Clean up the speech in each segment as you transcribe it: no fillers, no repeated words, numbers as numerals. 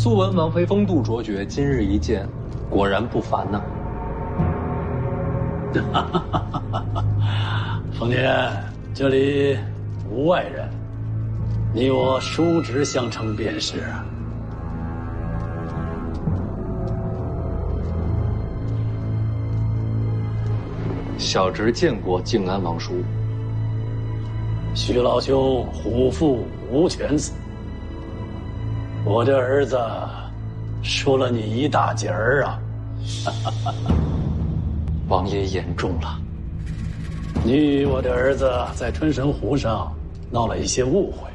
素闻王妃风度卓绝，今日一见，果然不凡呐。丰年，这里无外人，你我叔侄相称便是。小侄见过靖安王叔。徐老兄虎父无犬子，我这儿子输了你一大截儿啊！王爷言重了。你与我的儿子在春神湖上闹了一些误会，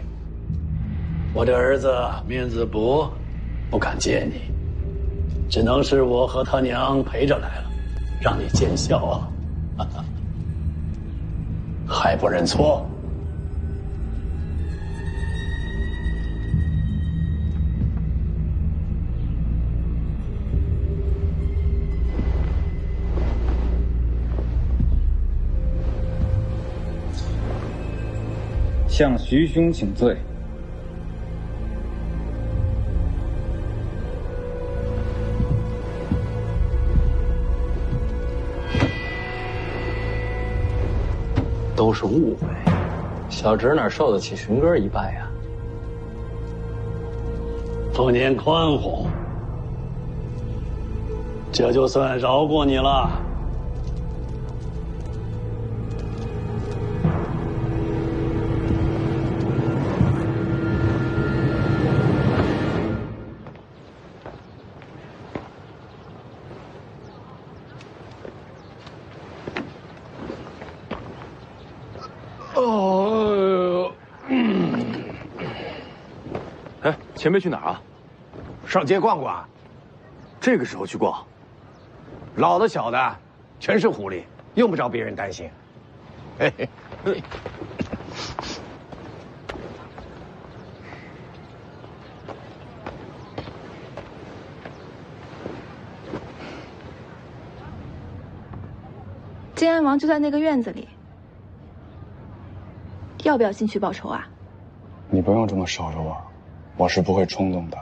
我的儿子面子薄，不敢见你，只能是我和他娘陪着来了，让你见笑啊！还不认错？向徐兄请罪。都是误会，小侄哪受得起荀哥一拜呀？丰年宽宏，这就算饶过你了。哎，前辈去哪儿啊？上街逛逛。这个时候去逛？老的小的，全是狐狸，用不着别人担心。嘿嘿。靖安王就在那个院子里，要不要进去报仇啊？你不用这么守着我，我是不会冲动的。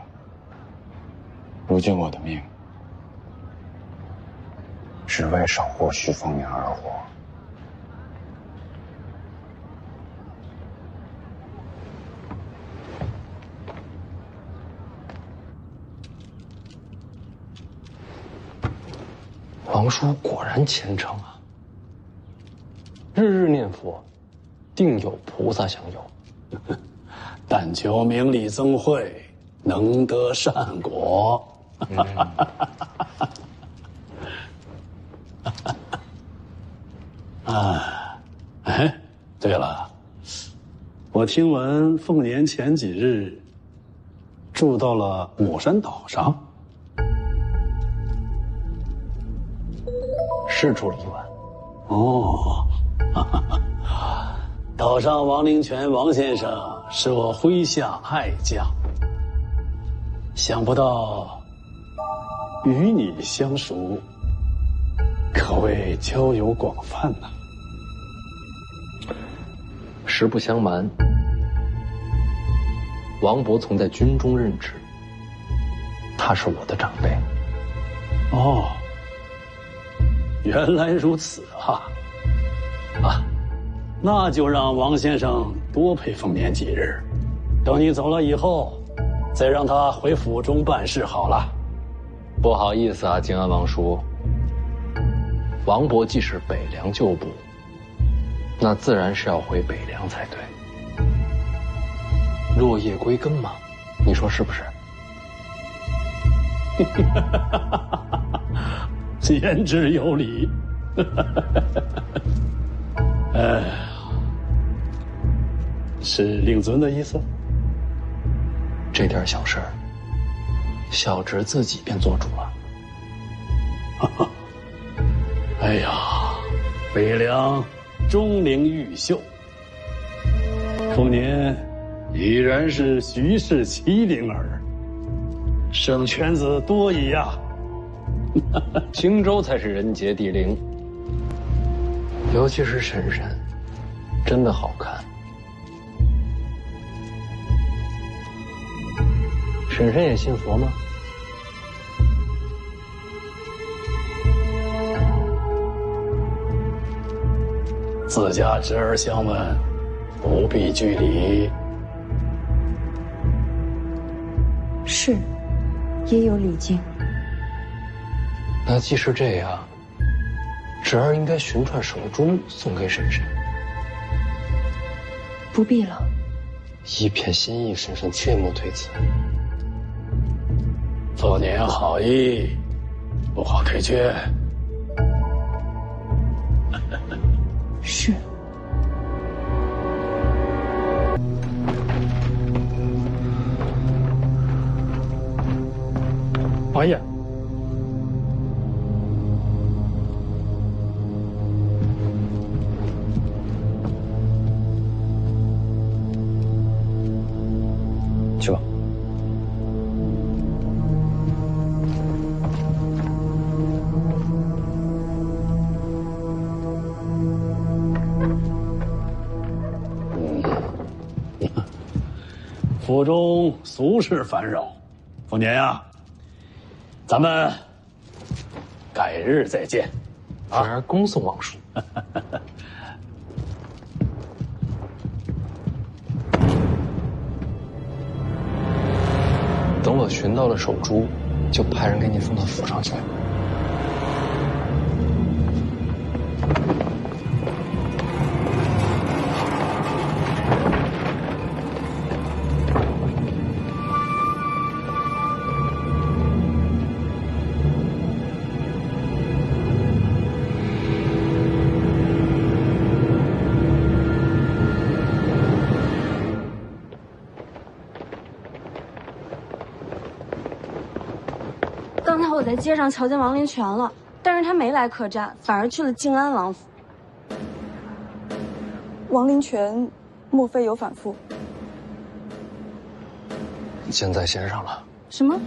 如今我的命只为守护徐凤年而活。王叔果然虔诚啊，日日念佛，定有菩萨相佑。但求明理增慧，能得善果。哎，对了，我听闻凤年前几日住到了抹山岛上，是住了一晚。哦，岛上王灵泉王先生是我麾下爱将，想不到与你相熟，可谓交友广泛呐。实不相瞒，王伯从在军中任职，他是我的长辈。哦，原来如此啊！那就让王先生多陪凤年几日，等你走了以后，再让他回府中办事好了。不好意思啊，靖安王叔，王伯既是北凉旧部，那自然是要回北凉才对。落叶归根嘛，你说是不是？言之有理。是令尊的意思？这点小事儿，小侄自己便做主了。哎呀，北凉钟灵毓秀，丰年已然是徐氏麒麟儿，生犬子多矣呀。荆州才是人杰地灵，尤其是婶婶，真的好看。婶婶也信佛吗？自家侄儿相问，不必拘礼。是，也有礼敬。那既是这样，侄儿应该寻串手珠送给婶婶。不必了。一片心意，婶婶切莫推辞。做年好意，不好推却。是。王爷，去吧。府中俗事烦扰，凤年呀，咱们改日再见。侄儿恭送王叔。等我寻到了手珠，就派人给你送到府上去。刚才我在街上瞧见王林泉了，但是他没来客栈，反而去了静安王府。王林泉，莫非有反复？箭在弦上了。什么？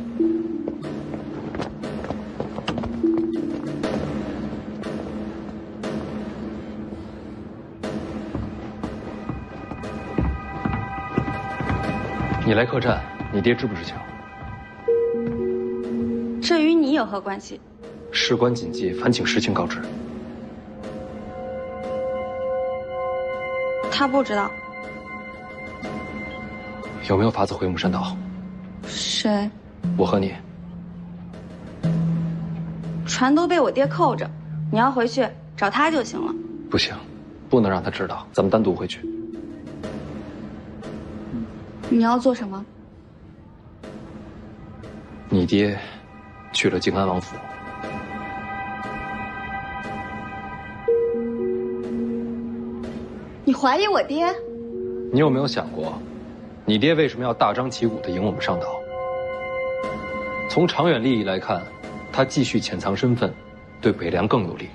你来客栈，你爹知不知情？这与你有何关系？事关紧急，烦请实情告知。他不知道。有没有法子回母山岛？谁？我和你。船都被我爹扣着，你要回去找他就行了。不行，不能让他知道，咱们单独回去。你要做什么？你爹去了静安王府。你怀疑我爹？你有没有想过，你爹为什么要大张旗鼓地迎我们上岛？从长远利益来看，他继续潜藏身份，对北凉更有利。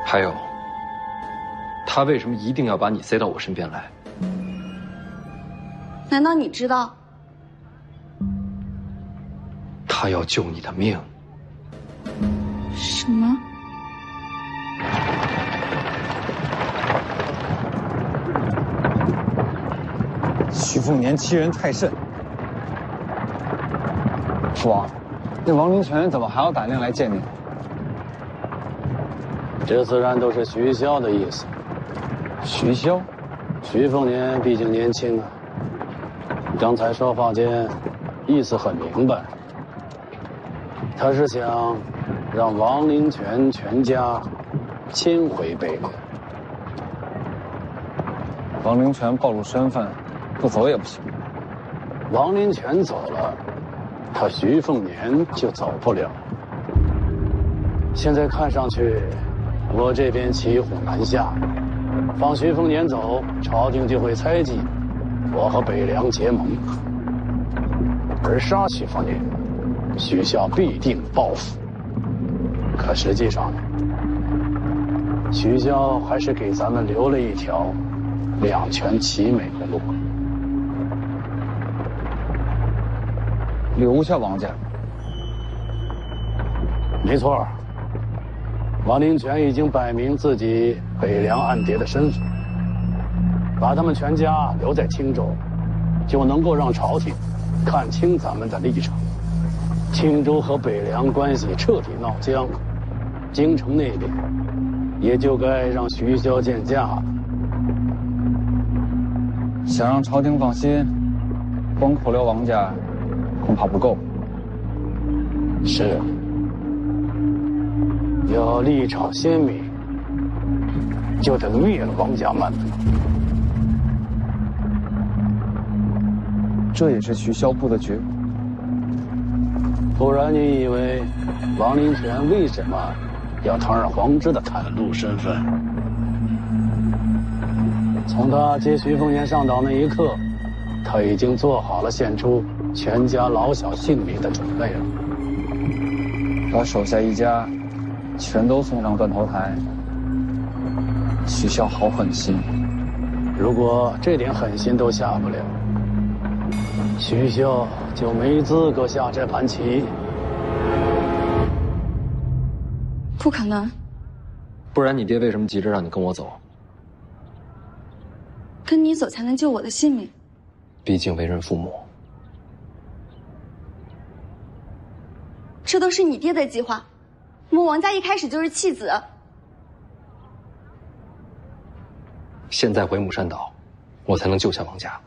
还有，他为什么一定要把你塞到我身边来？难道你知道？他要救你的命。什么？徐凤年欺人太甚。父王，那王林泉怎么还要打量来见你？这自然都是徐骁的意思。徐骁？徐凤年毕竟年轻啊，刚才说话间意思很明白，他是想让王林泉全家迁回北凉。王林泉暴露身份，不走也不行。王林泉走了，他徐凤年就走不了。现在看上去，我这边骑虎难下，放徐凤年走，朝廷就会猜忌我和北凉结盟；而杀徐凤年，徐骁必定报复。可实际上，徐骁还是给咱们留了一条两全其美的路。留下王家？没错，王林泉已经摆明自己北凉暗谍的身份，把他们全家留在青州，就能够让朝廷看清咱们的立场。青州和北凉关系彻底闹僵，京城那边也就该让徐骁见驾了。想让朝廷放心，光扣留王家恐怕不够。是，要立场鲜明，就得灭了王家满门。这也是徐骁部的觉悟。不然你以为王林权为什么要堂而皇之的袒露身份？从他接徐凤年上岛那一刻，他已经做好了献出全家老小性命的准备了。把手下一家全都送上断头台，徐骁好狠心。如果这点狠心都下不了，徐骁就没资格下这盘棋。不可能，不然你爹为什么急着让你跟我走？跟你走才能救我的性命。毕竟为人父母。这都是你爹的计划，我们王家一开始就是弃子。现在回母山岛，我才能救下王家。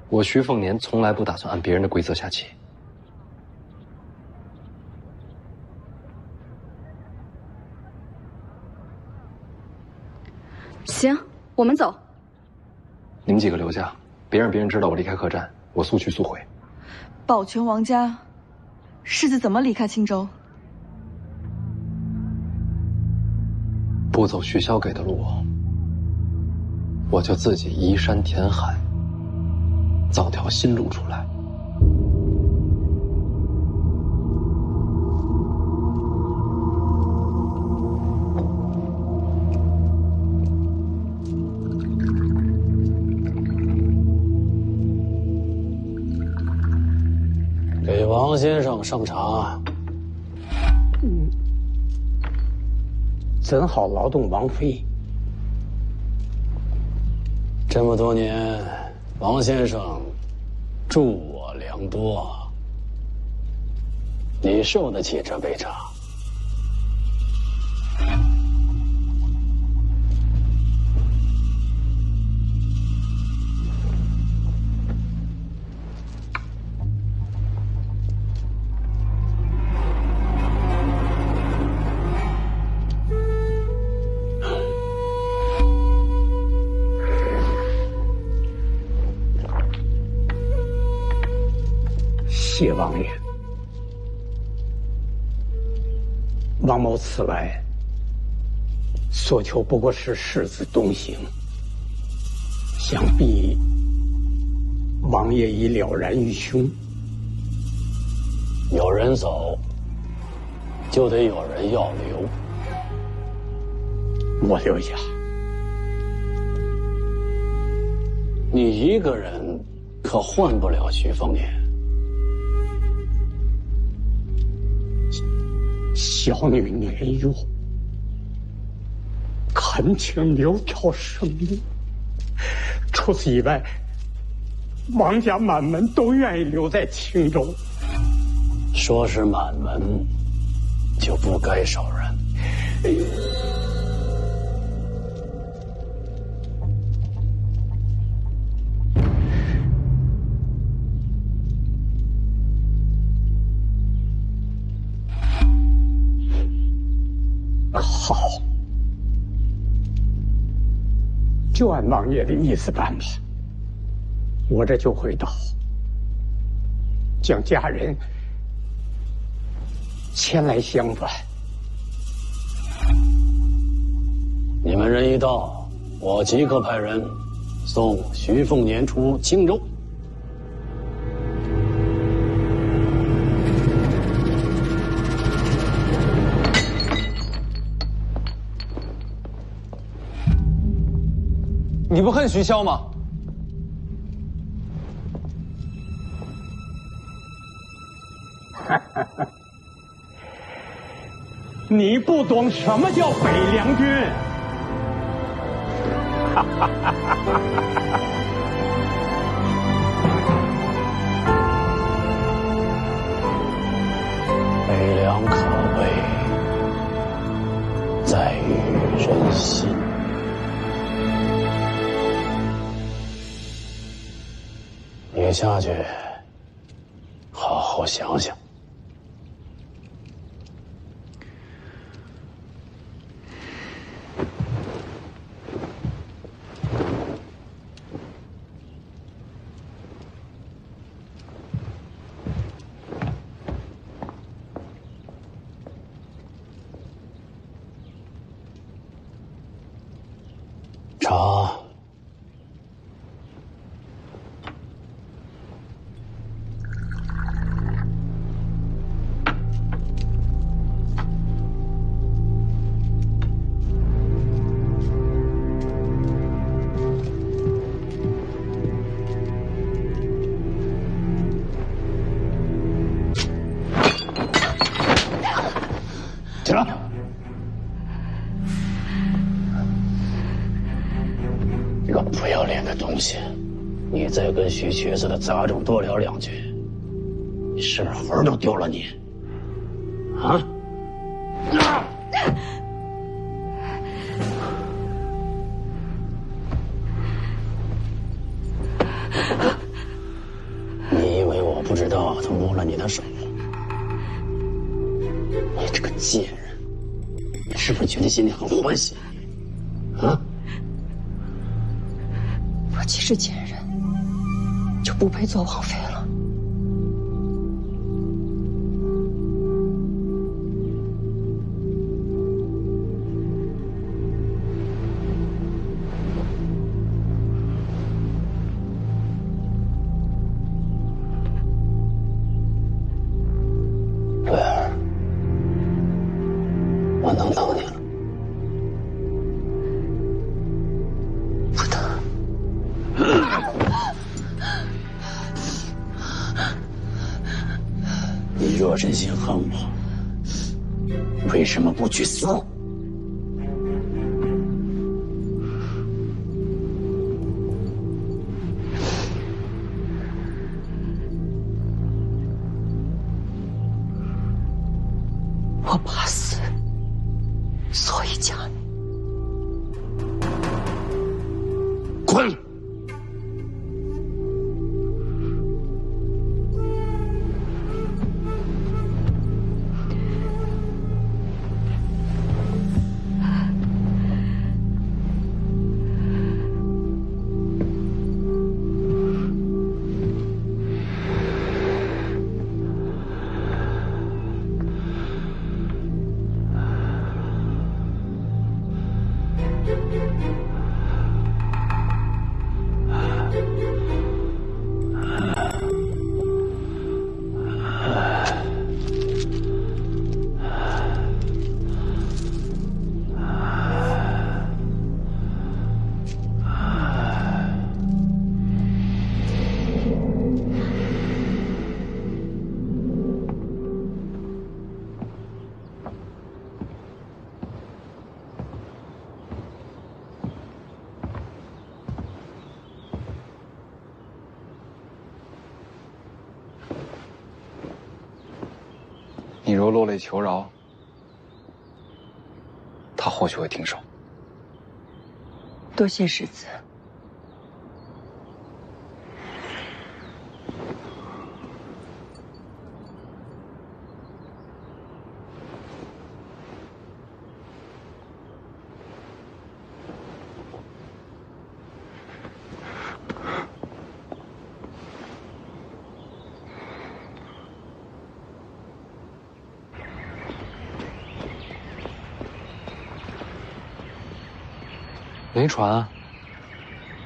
我徐凤年从来不打算按别人的规则下棋。行，我们走。你们几个留下，别让别人知道我离开客栈，我速去速回。保全王家，世子怎么离开青州？不走徐骁给的路，我就自己移山填海，造条新路出来。给王先生上茶。怎好劳动王妃？这么多年，王先生助我良多，你受得起这杯茶？谢王爷，王某此来所求不过是世子东行，想必王爷已了然于胸。有人走，就得有人要留。我留下。你一个人可换不了徐凤年。小女年幼，恳请留条生路。除此以外，王家满门都愿意留在青州。说是满门，就不该手软。好，就按王爷的意思办吧。我这就回岛，将家人前来相伴。你们人一到，我即刻派人送徐凤年出青州。你不恨徐骁吗？你不懂什么叫北凉军。北凉可畏，在于人心。你下去，好好想想。茶。起来！这个不要脸的东西，你再跟徐瘸子的杂种多聊两句，你是不是魂都丢了你？啊！你以为我不知道他摸了你的手？你这个贱人，你是不是觉得心里很欢喜？啊？我既是贱人，就不配做王妃了。瑞儿，我能等你了。不等。你若真心恨我，为什么不去死？我怕死，所以嫁你。滚！你若落泪求饶，他或许会停手。多谢世子。没船啊？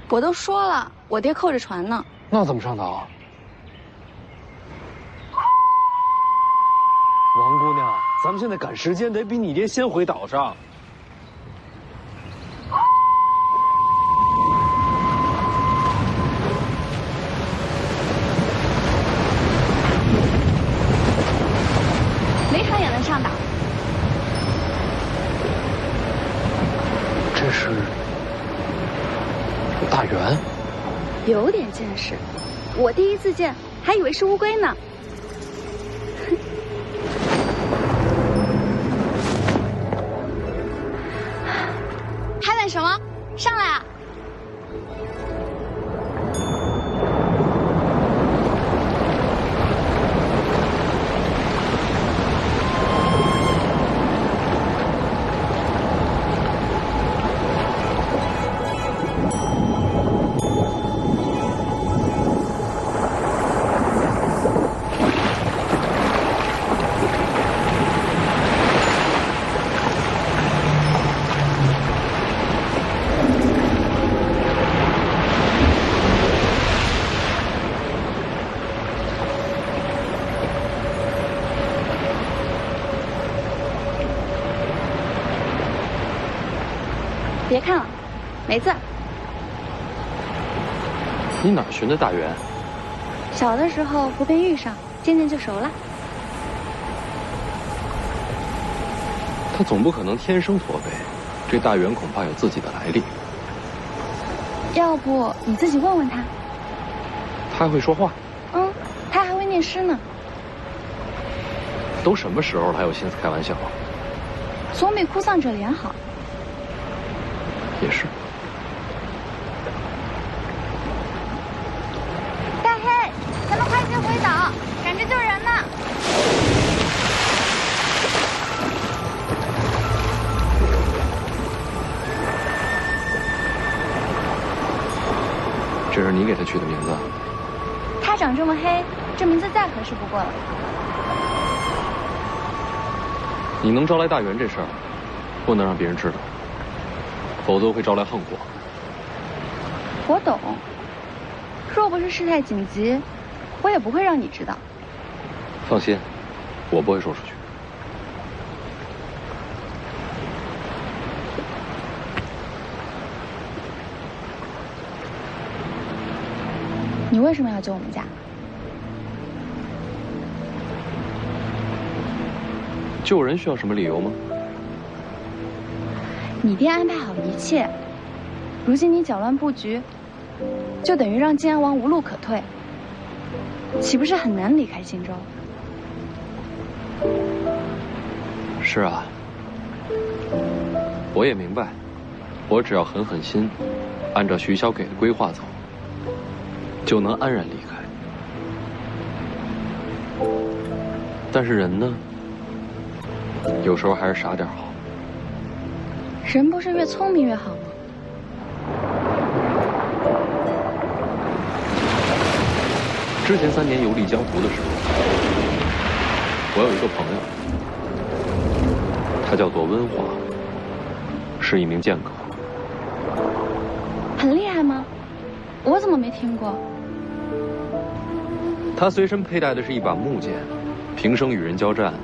我都说了，我爹扣着船呢。那怎么上岛啊？王姑娘，咱们现在赶时间，得比你爹先回岛上。没船也能上岛。这是大圆，有点见识。我第一次见，还以为是乌龟呢。什么？上来啊！别看了，没字。你哪儿寻的大员？小的时候湖边遇上，渐渐就熟了。他总不可能天生驼背，这大员恐怕有自己的来历。要不你自己问问他。他还会说话？嗯，他还会念诗呢。都什么时候了，还有心思开玩笑？总比哭丧着脸好。也是。大黑，咱们快些回岛，赶着救人呢！这是你给他取的名字？他长这么黑，这名字再合适不过了。你能招来大员这事儿，不能让别人知道，否则会招来横祸。我懂，若不是事态紧急，我也不会让你知道。放心，我不会说出去。你为什么要救我们家？救人需要什么理由吗？你爹安排好了一切，如今你搅乱布局，就等于让靖安王无路可退，岂不是很难离开荆州？是啊，我也明白，我只要狠狠心，按照徐骁给的规划走，就能安然离开。但是人呢，有时候还是傻点好。人不是越聪明越好吗？之前3年游历江湖的时候，我有一个朋友，他叫做温华，是一名剑客。很厉害吗？我怎么没听过？他随身佩戴的是一把木剑，平生与人交战，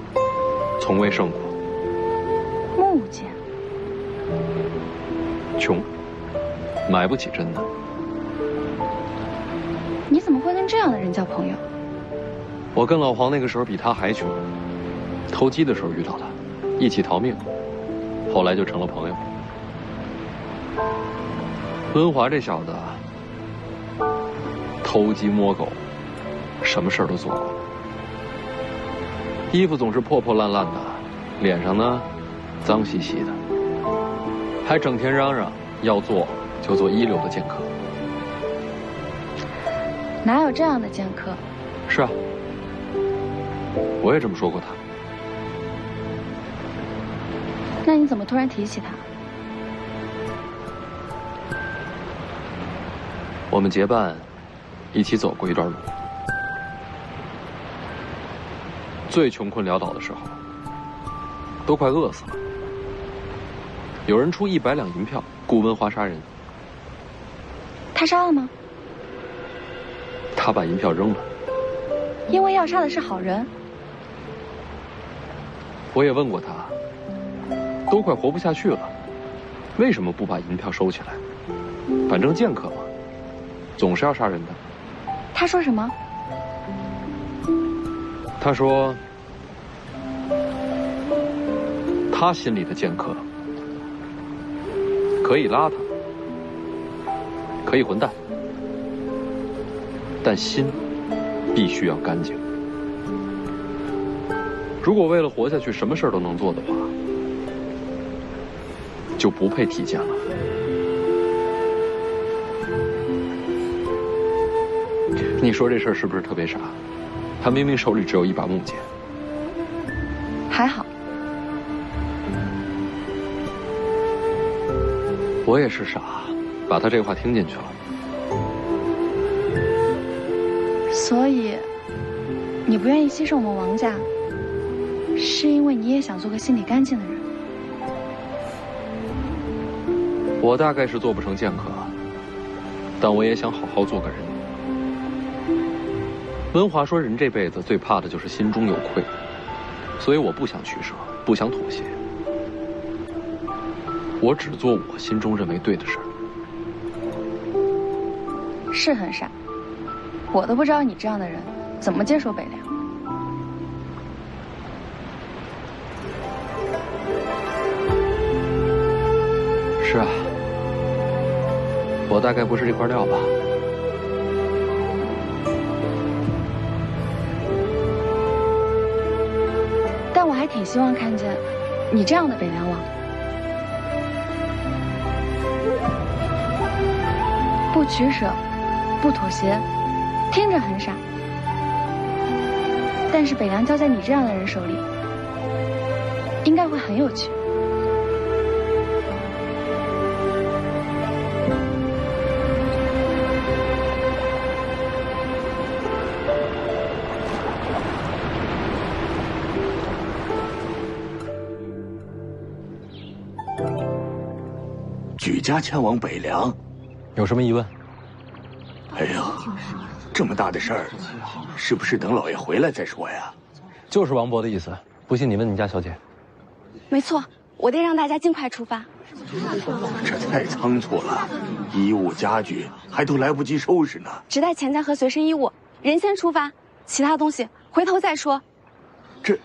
从未胜过。木剑。穷，买不起真的。你怎么会跟这样的人交朋友？我跟老黄那个时候比他还穷，偷鸡的时候遇到他，一起逃命，后来就成了朋友。温华这小子，偷鸡摸狗，什么事儿都做过，衣服总是破破烂烂的，脸上呢脏兮兮的，还整天嚷嚷要做就做一流的剑客。哪有这样的剑客？是啊，我也这么说过他。那你怎么突然提起他？我们结伴一起走过一段路，最穷困潦倒的时候，都快饿死了。有人出100两银票雇温华杀人，他杀了吗？他把银票扔了。因为要杀的是好人。我也问过他，都快活不下去了，为什么不把银票收起来？反正剑客嘛，总是要杀人的。他说什么？他说，他心里的剑客可以邋遢，可以混蛋，但心必须要干净。如果为了活下去什么事儿都能做的话，就不配提剑了。你说这事儿是不是特别傻？他明明手里只有一把木剑。还好，我也是傻，把他这话听进去了。所以，你不愿意牺牲我们王家，是因为你也想做个心里干净的人。我大概是做不成剑客，但我也想好好做个人。文华说，人这辈子最怕的就是心中有愧，所以我不想取舍，不想妥协。我只做我心中认为对的事儿。是很傻，我都不知道你这样的人怎么接手北凉。是啊，我大概不是这块料吧。但我还挺希望看见你这样的北凉王，不取舍，不妥协，听着很傻，但是北凉交在你这样的人手里，应该会很有趣。举家迁往北凉，有什么疑问？哎呀，这么大的事儿，是不是等老爷回来再说呀？就是王伯的意思，不信你问你家小姐。没错，我得让大家尽快出发。这太仓促了，衣物家具还都来不及收拾呢。只带钱财和随身衣物，人先出发，其他东西回头再说。这，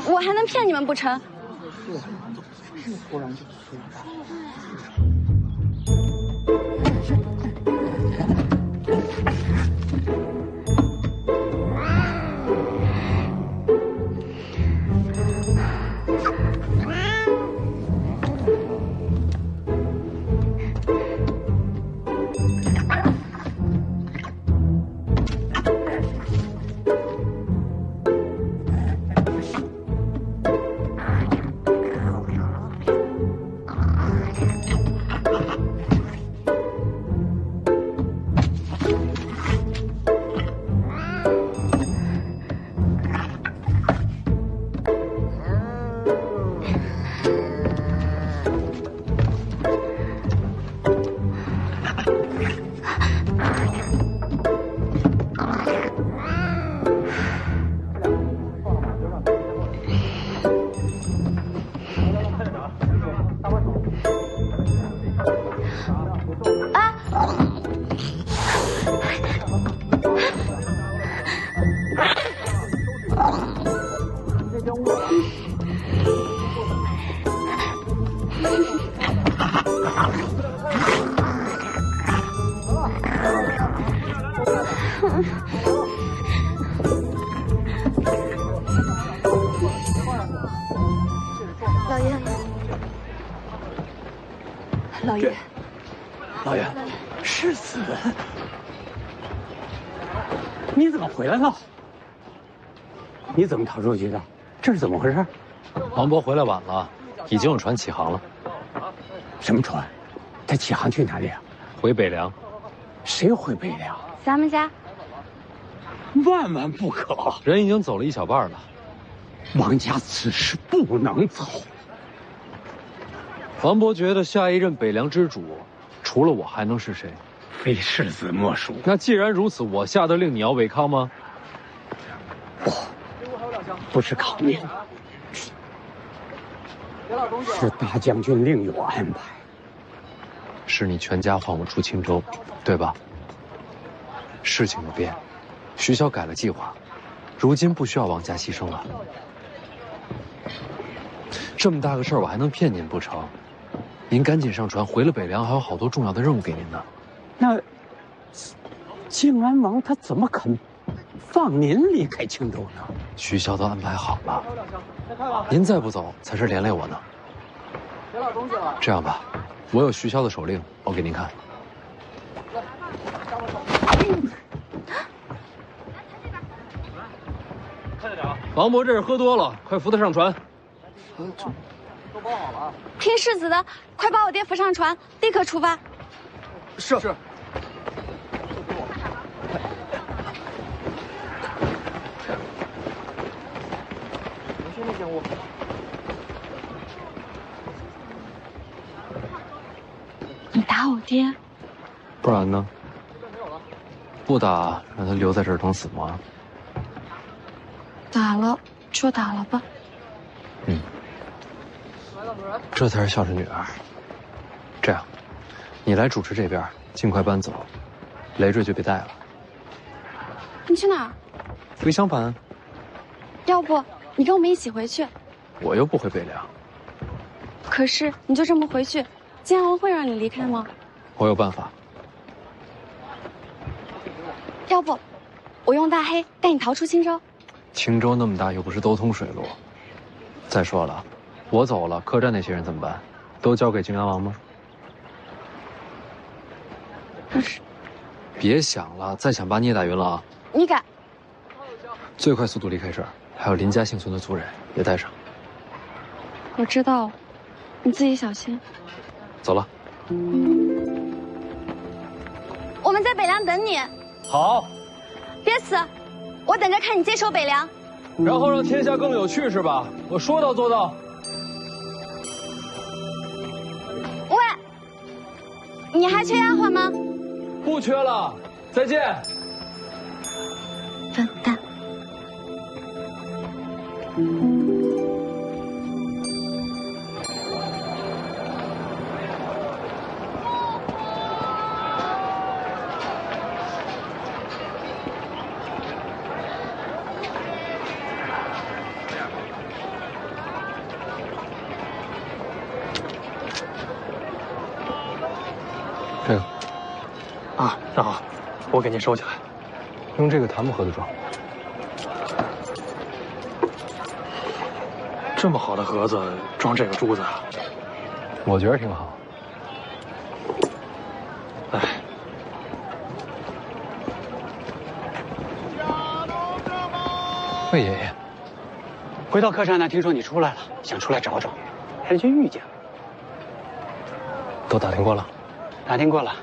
我还能骗你们不成？老爷，老爷，老爷，世子，你怎么回来了？你怎么逃出去的？这是怎么回事？王伯回来晚了，已经有船起航了。什么船？他起航去哪里啊？回北凉。谁回北凉？咱们家。万万不可！人已经走了一小半了。王家此事不能走。王伯觉得下一任北凉之主，除了我还能是谁？非世子莫属。那既然如此，我下得令你要违抗吗？不是抗命，是大将军另有安排。是你全家换我出青州，对吧？事情有变，徐骁改了计划，如今不需要王家牺牲了。这么大个事儿，我还能骗您不成？您赶紧上船，回了北凉，还有好多重要的任务给您呢。那靖安王他怎么肯放您离开青州呢？徐骁都安排好了，您再不走才是连累我呢。这样吧，我有徐骁的手令，我给您看。王伯这是喝多了，快扶他上船。都包好了啊！拼世子的，快把我爹扶上船，立刻出发。是。先进屋。你打我爹？不然呢？不打，让他留在这儿等死吗？打了就打了吧。嗯，这才是孝顺女儿。这样，你来主持这边，尽快搬走，累赘就别带了。你去哪儿？回襄樊。要不你跟我们一起回去？我又不回北凉。可是你就这么回去，金安王会让你离开吗？我有办法。要不，我用大黑带你逃出青州。青州那么大，又不是都通水路。再说了，我走了，客栈那些人怎么办？都交给靖安王吗？可是，别想了，再想把你也打晕了啊！你敢？最快速度离开这儿，还有林家幸存的族人也带上。我知道，你自己小心。走了。我们在北凉等你。好。别死，我等着看你接手北凉。然后让天下更有趣是吧？我说到做到。喂，你还缺丫鬟吗？不缺了，再见。笨蛋。这个啊，那好，我给您收起来。用这个檀木盒子装。这么好的盒子装这个珠子啊？我觉得挺好。哎，魏爷爷，回到客栈呢，听说你出来了，想出来找找，还真遇见了。都打听过了？打听过了，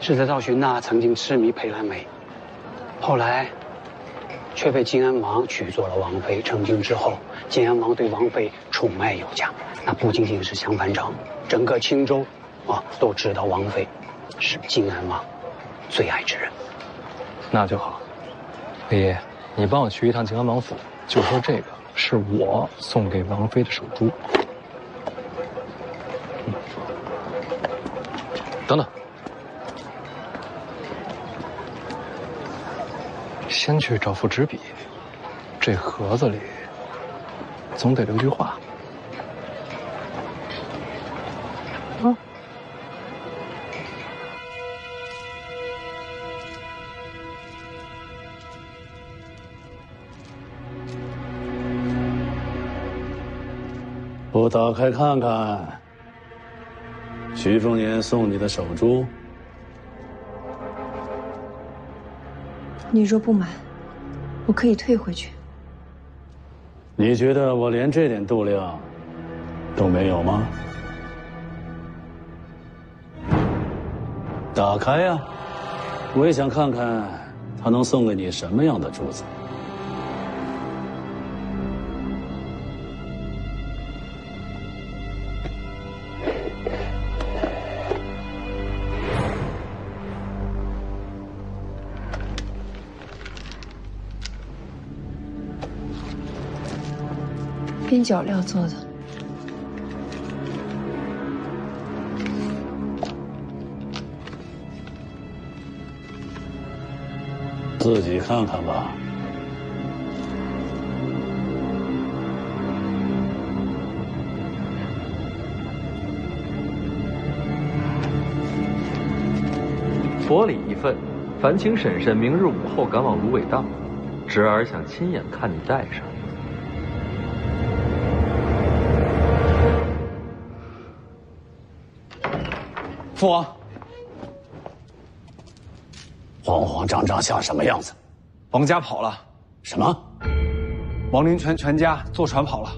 世子赵寻呐，曾经痴迷裴兰梅，后来却被靖安王娶做了王妃。成亲之后，靖安王对王妃宠爱有加，那不仅仅是襄樊城，整个青州啊都知道王妃是靖安王最爱之人。那就好。魏爷，你帮我去一趟靖安王府，就说这个是我送给王妃的手珠。等等，先去找副执笔，这盒子里总得留句话。啊，不打开看看。徐丰年送你的手珠，你若不买，我可以退回去。你觉得我连这点度量都没有吗？打开呀，我也想看看他能送给你什么样的珠子。边角料做的，自己看看吧。薄礼一份，烦请婶婶明日午后赶往芦苇荡，侄儿想亲眼看你戴上。父王，慌慌张张像什么样子？王家跑了。什么？王林泉全家坐船跑了。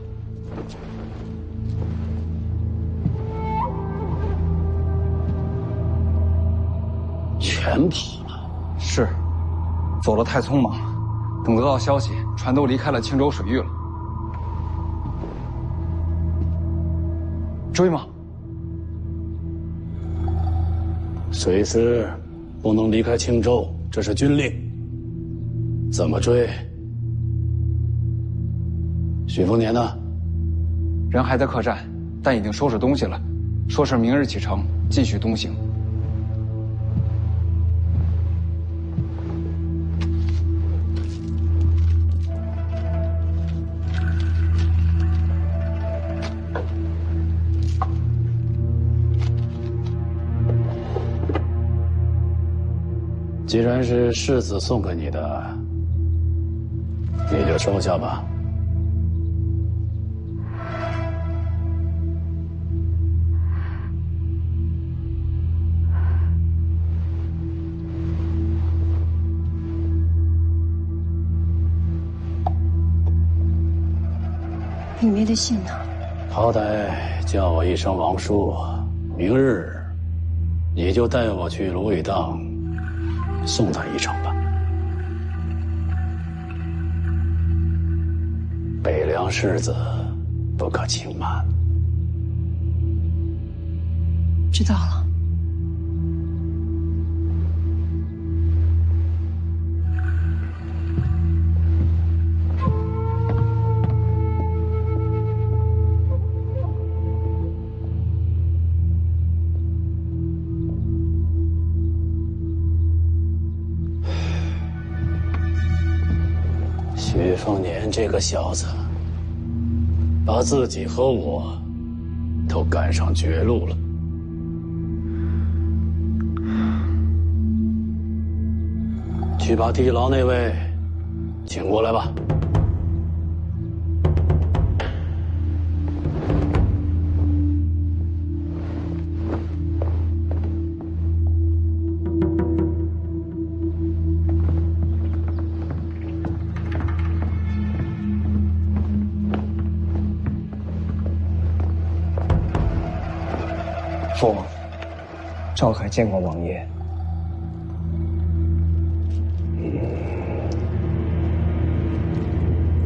全跑了？是，走得太匆忙了。等得到消息，船都离开了青州水域了。追吗？水师不能离开青州，这是军令。怎么追？许丰年呢？人还在客栈，但已经收拾东西了，说是明日启程，继续东行。既然是世子送给你的，你就收下吧。里面的信呢？好歹叫我一声王叔，明日你就带我去芦苇荡送他一程吧。北凉世子不可轻慢。知道了。许丰年这个小子，把自己和我都赶上绝路了。去把地牢那位请过来吧。父王，赵凯见过王爷。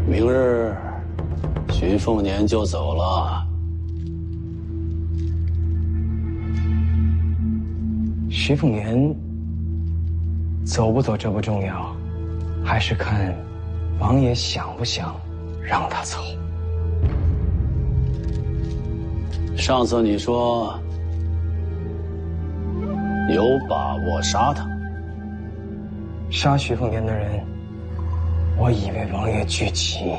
明日，徐凤年就走了。徐凤年走不走这不重要，还是看王爷想不想让他走。上次你说有把握杀他，杀徐凤年的人，我以为王爷惧其。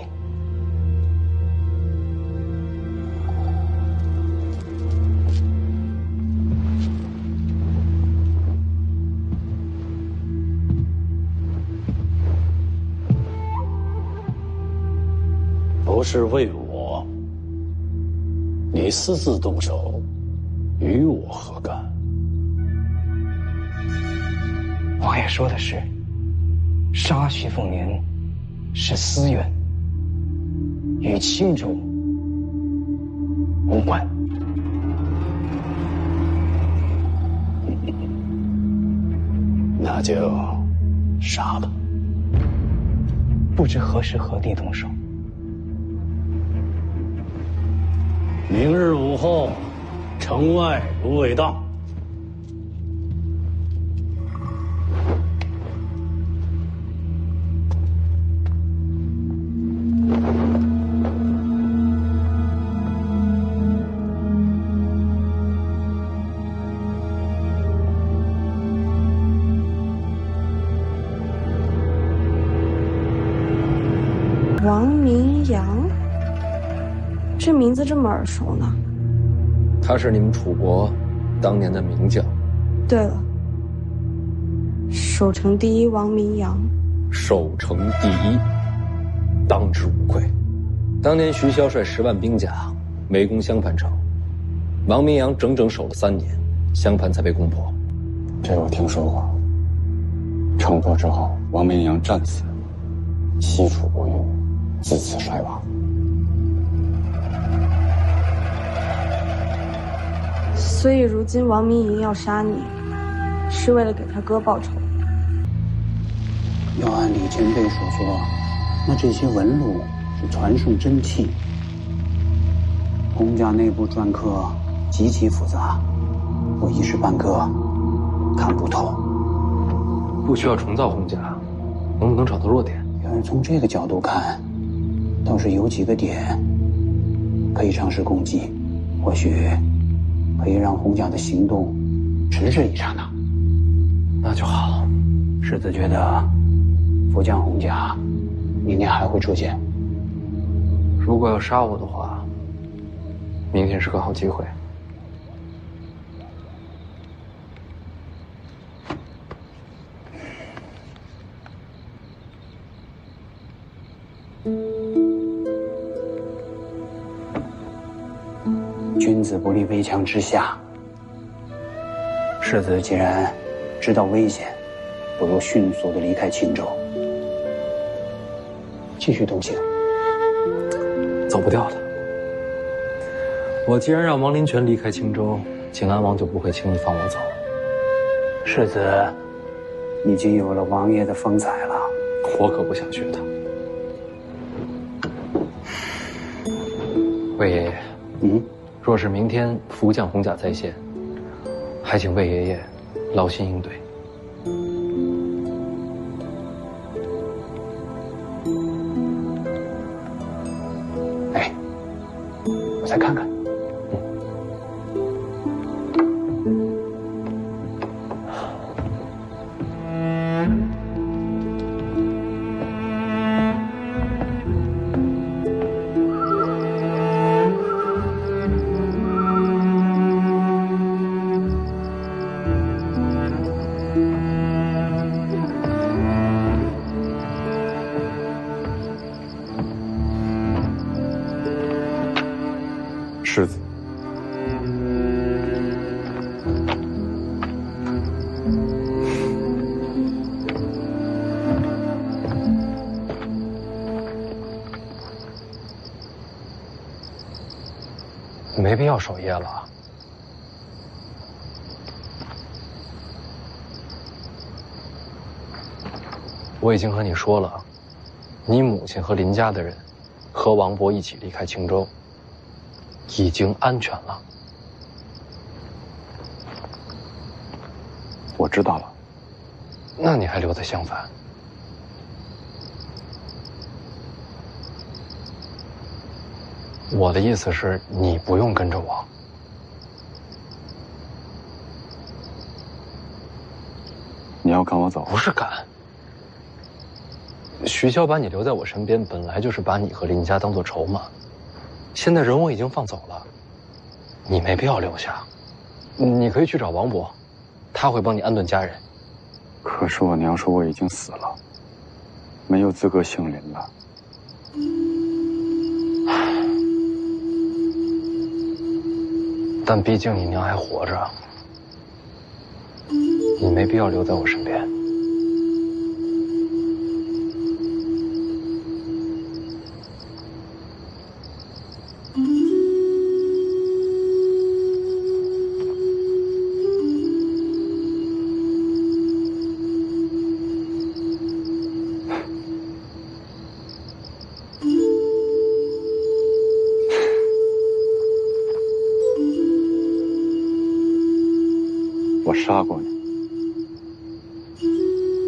不是为我，你私自动手，与我何干？王爷说的是，杀徐凤年是私怨，与青州无关。那就杀吧。不知何时何地动手。明日午后，城外芦苇荡。王明阳，这名字这么耳熟呢？他是你们楚国当年的名将。对了，守城第一王明阳。守城第一，当之无愧。当年徐骁率10万兵甲围攻襄樊城，王明阳整整守了3年，襄樊才被攻破。这我听说过。城破之后，王明阳战死，西楚不虞，自此衰亡。所以如今王明营要杀你，是为了给他哥报仇。要按李前辈所说，那这些纹路是传送真气。洪家内部篆刻极其复杂，我一时半刻看不透。不需要重造洪家，能不能找到弱点？要是从这个角度看，倒是有几个点可以尝试攻击，或许可以让洪家的行动迟滞一刹那。那就好。世子觉得福将洪家明天还会出现。如果要杀我的话，明天是个好机会。君子不立危墙之下。世子既然知道危险，不如迅速地离开青州，继续东行。走不掉的。我既然让王林泉离开青州，景安王就不会轻易放我走。世子已经有了王爷的风采了，我可不想学他。魏爷爷，若是明天福将洪甲再现，还请魏爷爷劳心应对。哎，我再看看。世子，没必要守夜了。我已经和你说了，你母亲和林家的人和王勃一起离开青州，已经安全了。我知道了。那你还留在襄樊？我的意思是，你不用跟着我。你要赶我走？不是赶。徐骁把你留在我身边，本来就是把你和林家当做筹码。现在人我已经放走了，你没必要留下。你可以去找王勃，他会帮你安顿家人。可是我娘说我已经死了，没有资格姓林了。但毕竟你娘还活着，你没必要留在我身边。我杀过你，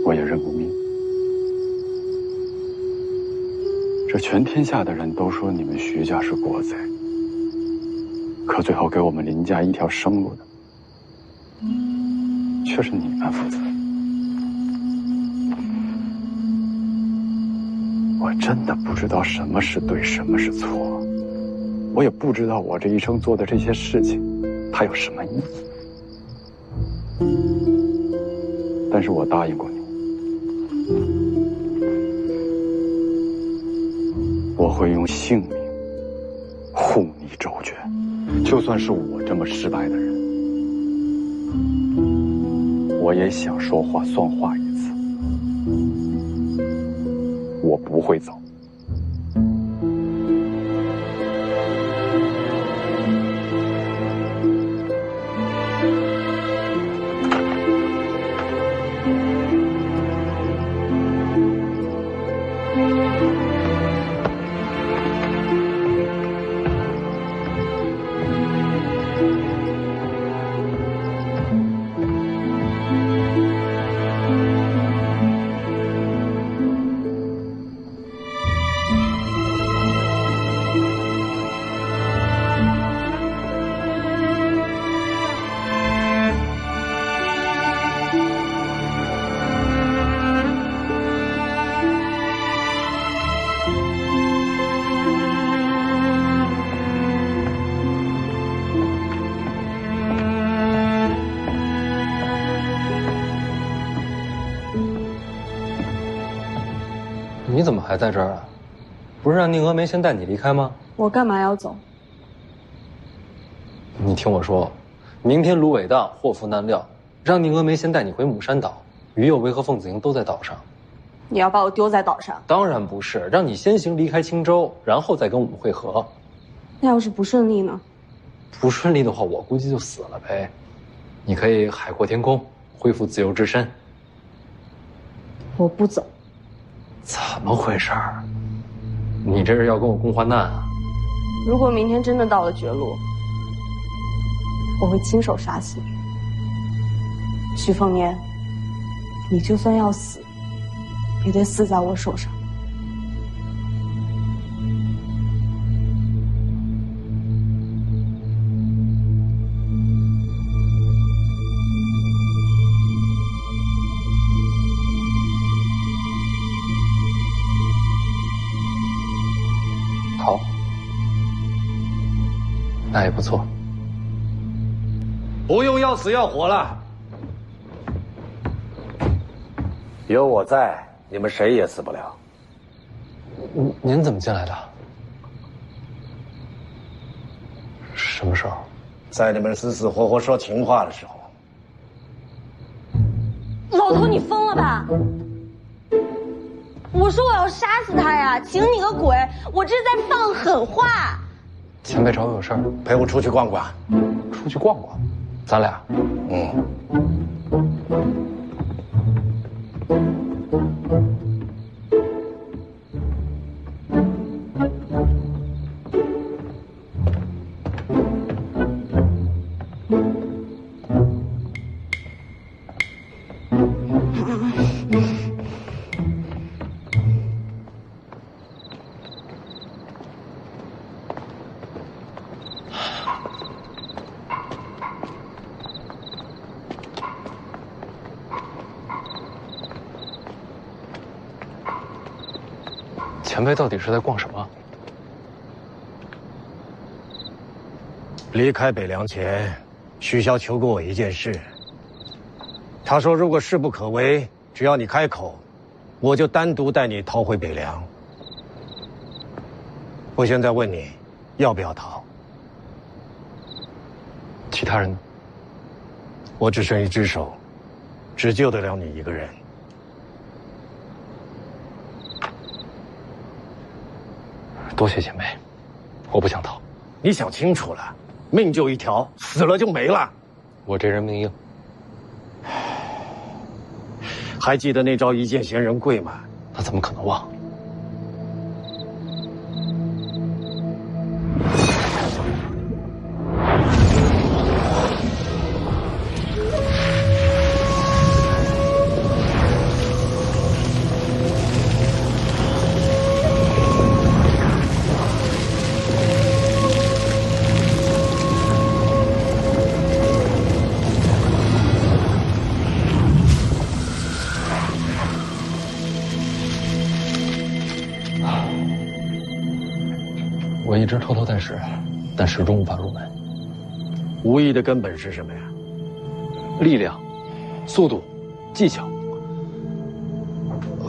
我也认过命。这全天下的人都说你们徐家是国贼，可最后给我们林家一条生路的，却是你们父子。我真的不知道什么是对，什么是错，我也不知道我这一生做的这些事情，它有什么意义。但是我答应过你，我会用性命护你周全，就算是我这么失败的人，我也想说话算话一次。我不会走。你怎么还在这儿啊？不是让宁峨眉先带你离开吗？我干嘛要走？你听我说，明天芦苇荡祸福难料，让宁峨眉先带你回母山岛，于有为和凤子营都在岛上。你要把我丢在岛上？当然不是，让你先行离开青州，然后再跟我们会合。那要是不顺利呢？不顺利的话，我估计就死了呗。你可以海阔天空，恢复自由之身。我不走。怎么回事儿？你这是要跟我共患难啊？如果明天真的到了绝路，我会亲手杀死你。徐凤年，你就算要死，也得死在我手上。好，那也不错。不用要死要活了，有我在，你们谁也死不了。您怎么进来的？什么时候？在你们死死活活说情话的时候。老头，你疯了吧？我说我要杀死他呀！请你个鬼！我这是在放狠话。前辈找我有事儿，陪我出去逛逛。出去逛逛，咱俩。前辈到底是在逛什么？离开北凉前，徐骁求过我一件事。他说，如果事不可为，只要你开口，我就单独带你逃回北凉。我现在问你，要不要逃？其他人呢？我只剩一只手，只救得了你一个人。多谢前辈，我不想逃。你想清楚了，命就一条，死了就没了。我这人命硬。还记得那招一剑闲人跪吗？那怎么可能忘？我一直偷偷带使，但始终无法入门。无意的根本是什么呀？力量、速度、技巧，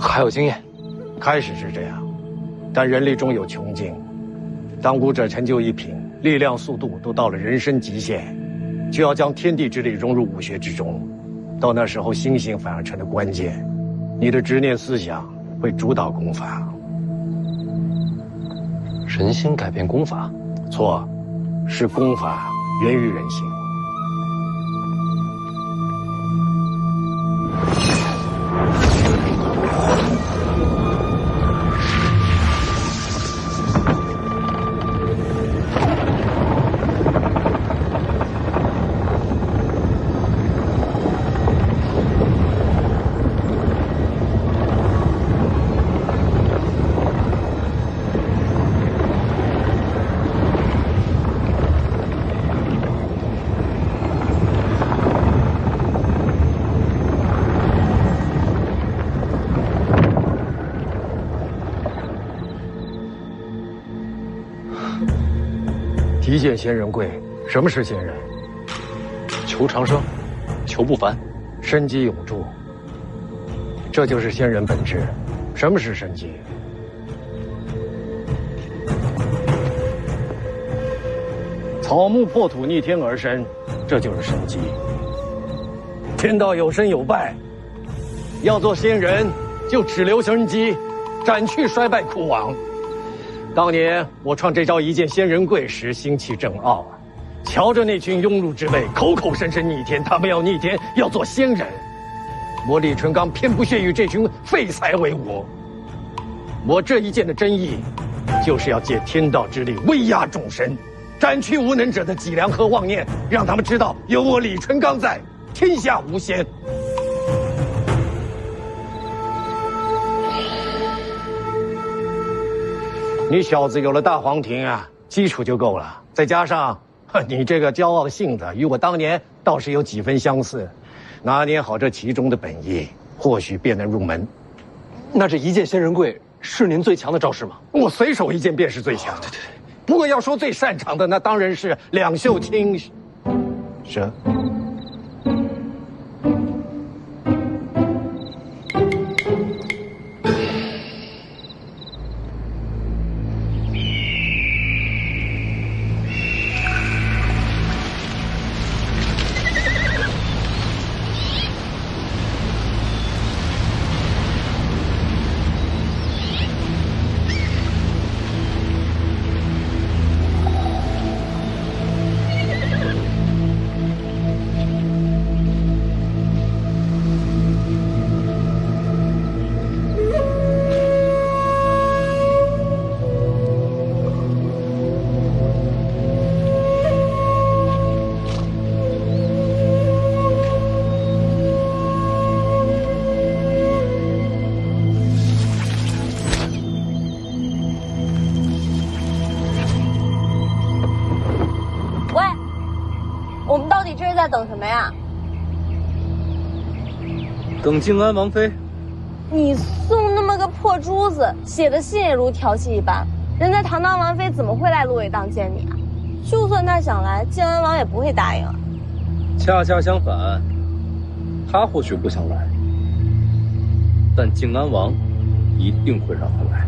还有经验。开始是这样，但人力终有穷尽。当武者成就一品，力量、速度都到了人生极限，就要将天地之力融入武学之中。到那时候，心性反而成了关键。你的执念思想会主导功法。人心改变功法？错，是功法源于人心。一见仙人贵，什么是仙人？求长生，求不凡，生机永驻。这就是仙人本质。什么是生机？草木破土，逆天而生，这就是生机。天道有生有败，要做仙人，就只留生机，斩去衰败枯亡。当年我创这招一见仙人贵时，心气正傲啊！瞧着那群庸碌之辈，口口声声逆天，他们要逆天，要做仙人。我李淳罡偏不屑与这群废材为伍。我这一剑的真意，就是要借天道之力威压众生，斩去无能者的脊梁和妄念，让他们知道有我李淳罡在，天下无仙。你小子有了大黄庭啊，基础就够了。再加上你这个骄傲的性子，与我当年倒是有几分相似。拿捏好这其中的本意，或许便能入门。那这一剑仙人贵是您最强的招式吗？我随手一剑便是最强。对。不过要说最擅长的，那当然是两袖青蛇。等什么呀？等静安王妃。你送那么个破珠子，写的信也如调戏一般。人家堂堂王妃怎么会来芦苇荡见你啊？就算他想来，静安王也不会答应啊。恰恰相反，他或许不想来，但静安王一定会让他来。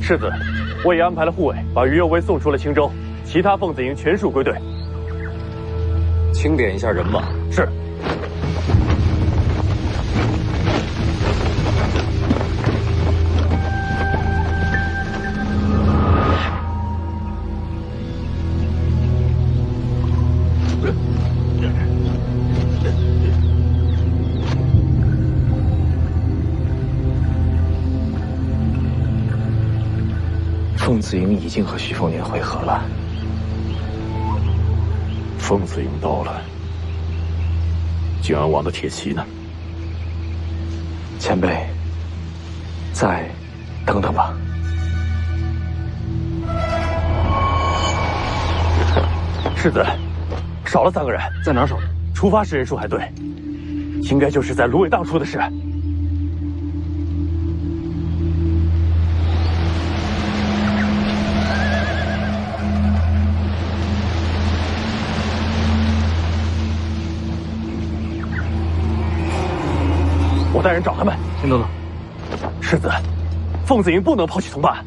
世子，我已安排了护卫，把于右卫送出了青州，其他奉子营全数归队。清点一下人马。是。奉子营已经和徐凤年会合了。奉子营到了，靖安王的铁骑呢？前辈，再等等吧。世子，少了3个人，在哪儿少？出发时人数还对，应该就是在芦苇荡出的事。我带人找他们。先等等。世子，奉子营不能抛弃同伴。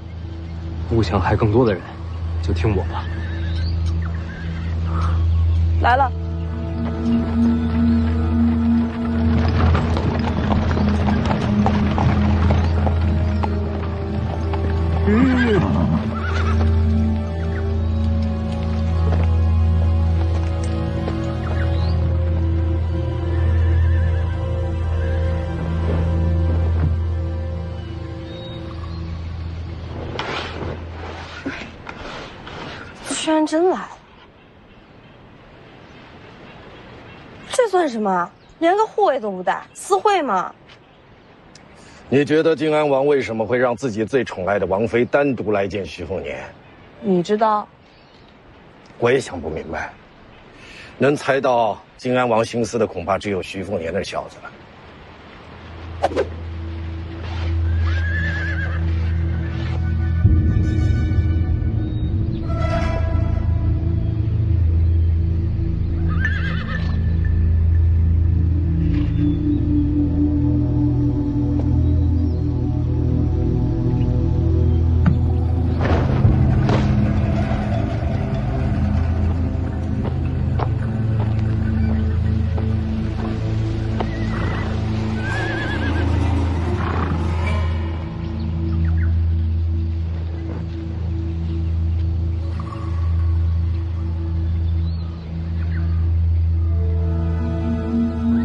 不想害更多的人，就听我吧。来了。居然真来，这算什么？连个护卫都不带，私会吗？你觉得靖安王为什么会让自己最宠爱的王妃单独来见徐凤年？你知道？我也想不明白。能猜到靖安王心思的，恐怕只有徐凤年那小子了。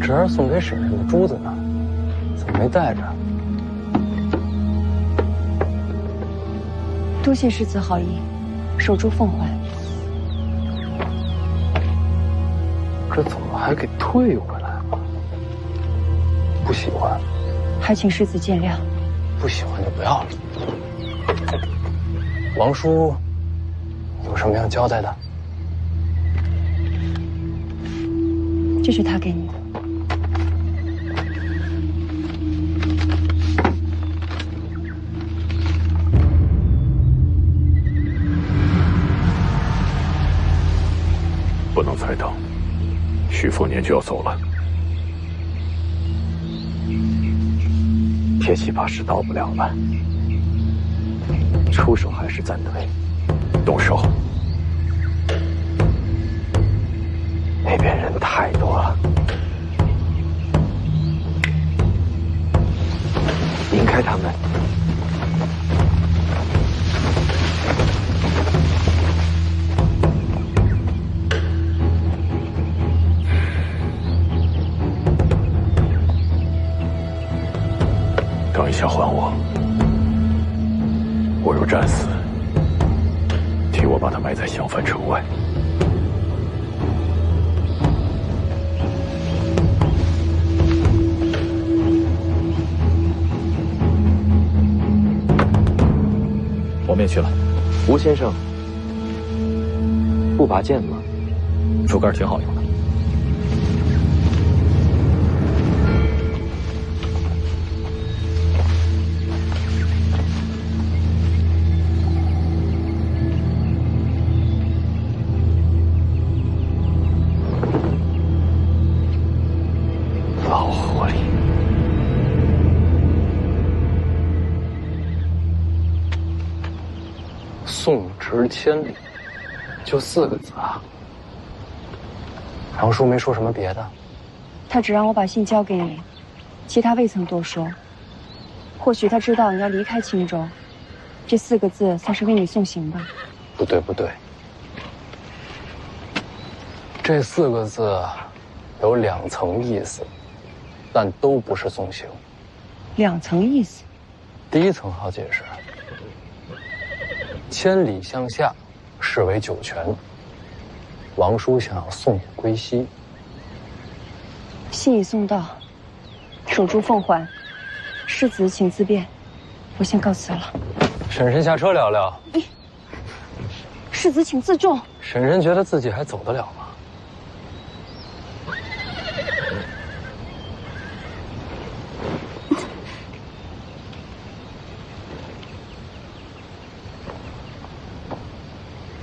侄儿送给婶婶的珠子呢？怎么没带着？多谢世子好意，守住奉还。这怎么还给退回来了？不喜欢，还请世子见谅。不喜欢就不要了。王叔有什么要交代的？这是他给你的。不能再等，徐凤年就要走了。铁骑把事到不了了，出手还是暂退？动手。那边人太多了，引开他们。等一下还我，我若战死，替我把他埋在襄樊城外。我们也去了。吴先生，不拔剑吗？竹竿挺好用的。老狐狸。10千里，就4个字啊。杨叔没说什么别的，他只让我把信交给你，其他未曾多说。或许他知道你要离开青州，这4个字算是为你送行吧。不对不对，这4个字有2层意思，但都不是送行。2层意思？第一层好解释，千里向下，视为九泉。王叔想要送你归西。信已送到，守住凤环，世子请自便，我先告辞了。婶婶下车聊聊。世子请自重。婶婶觉得自己还走得了吗？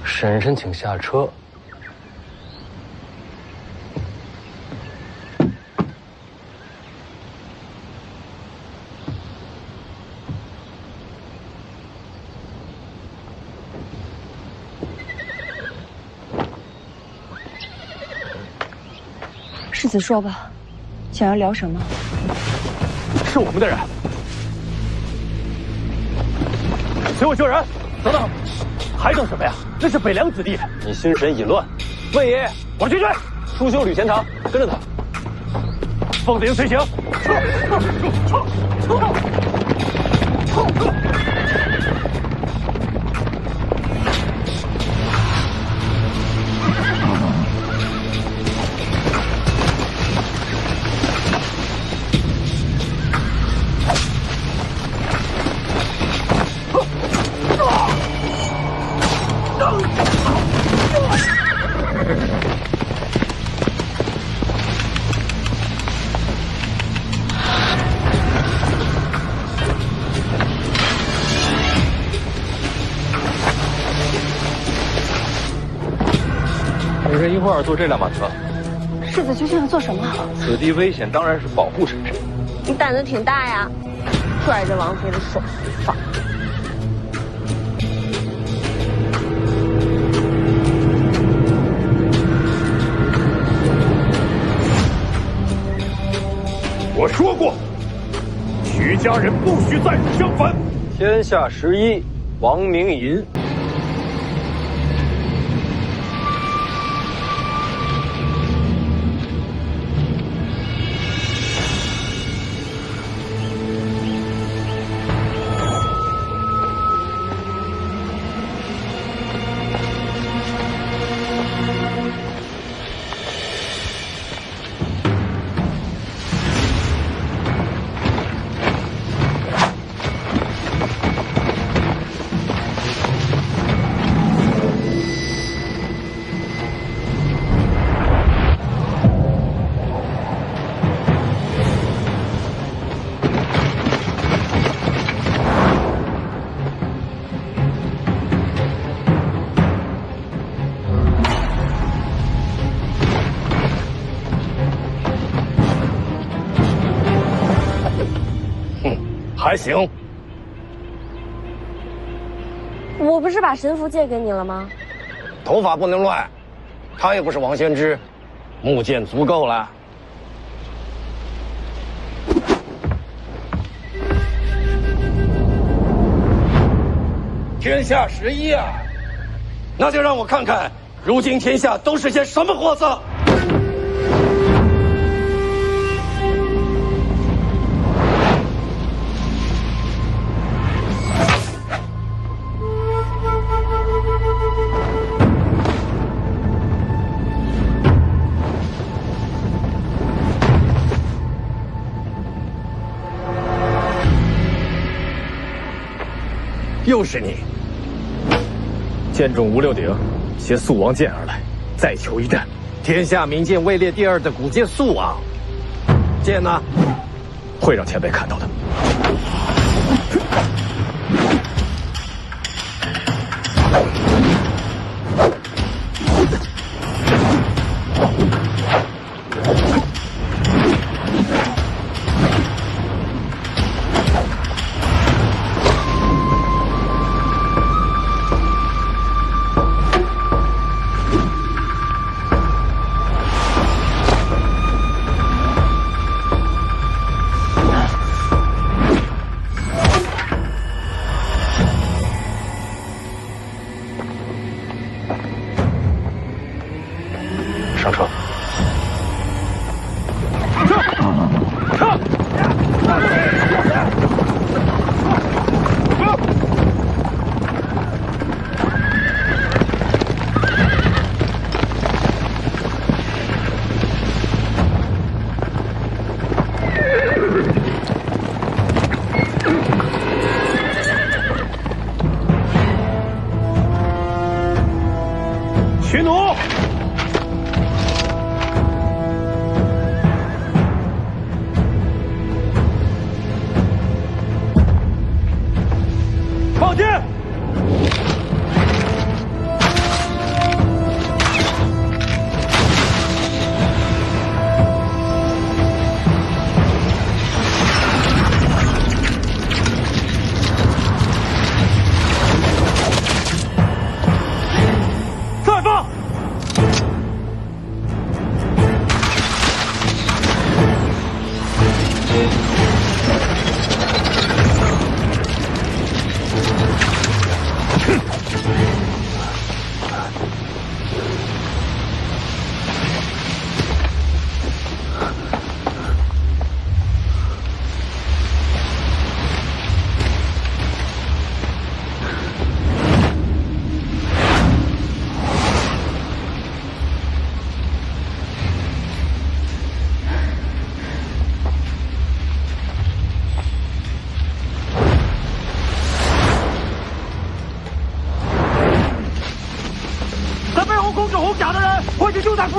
婶婶请下车。世子说吧，想要聊什么？是我们的人，随我救人！等等，还等什么呀？那是北凉子弟，你心神已乱。魏爷，我去追！书修吕钱塘，跟着他。凤子营随行。婶婶一会儿坐这辆马车。世子究竟要做什么？此地危险，当然是保护婶婶。你胆子挺大呀，拽着王妃的手不放。我说过，徐家人不许再入襄樊。天下11，王明银。还行。我不是把神符借给你了吗？头发不能乱，他也不是王先知，木剑足够了。天下11啊，那就让我看看，如今天下都是些什么货色。又是你！剑中无六鼎，携素王剑而来，再求一战。天下名剑位列第2的古剑素王，剑呢？会让前辈看到的。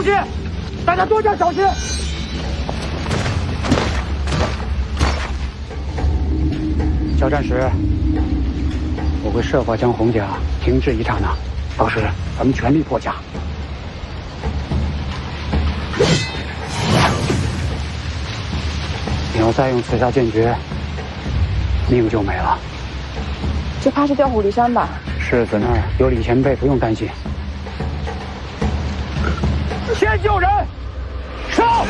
心！大家多加小心！交战时，我会设法将红甲停滞一刹那，到时咱们全力破甲。你要再用刺杀剑诀，命就没了。这怕是调虎离山吧？世子那儿有李前辈，不用担心。先救人，上！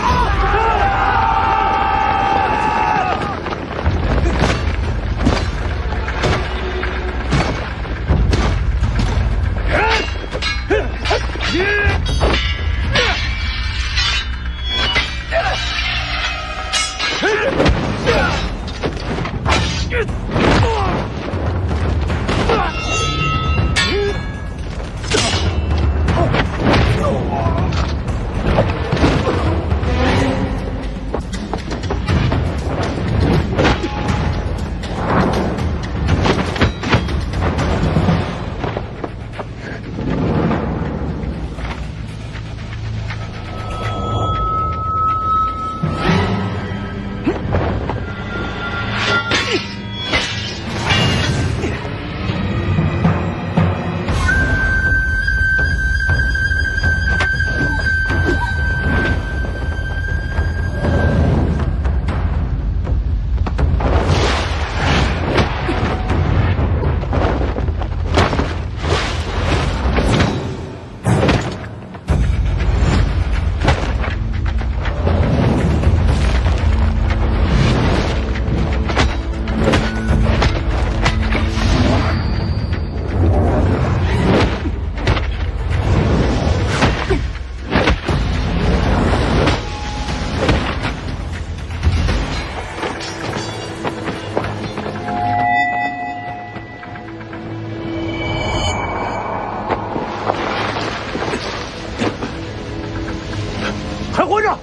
还活着！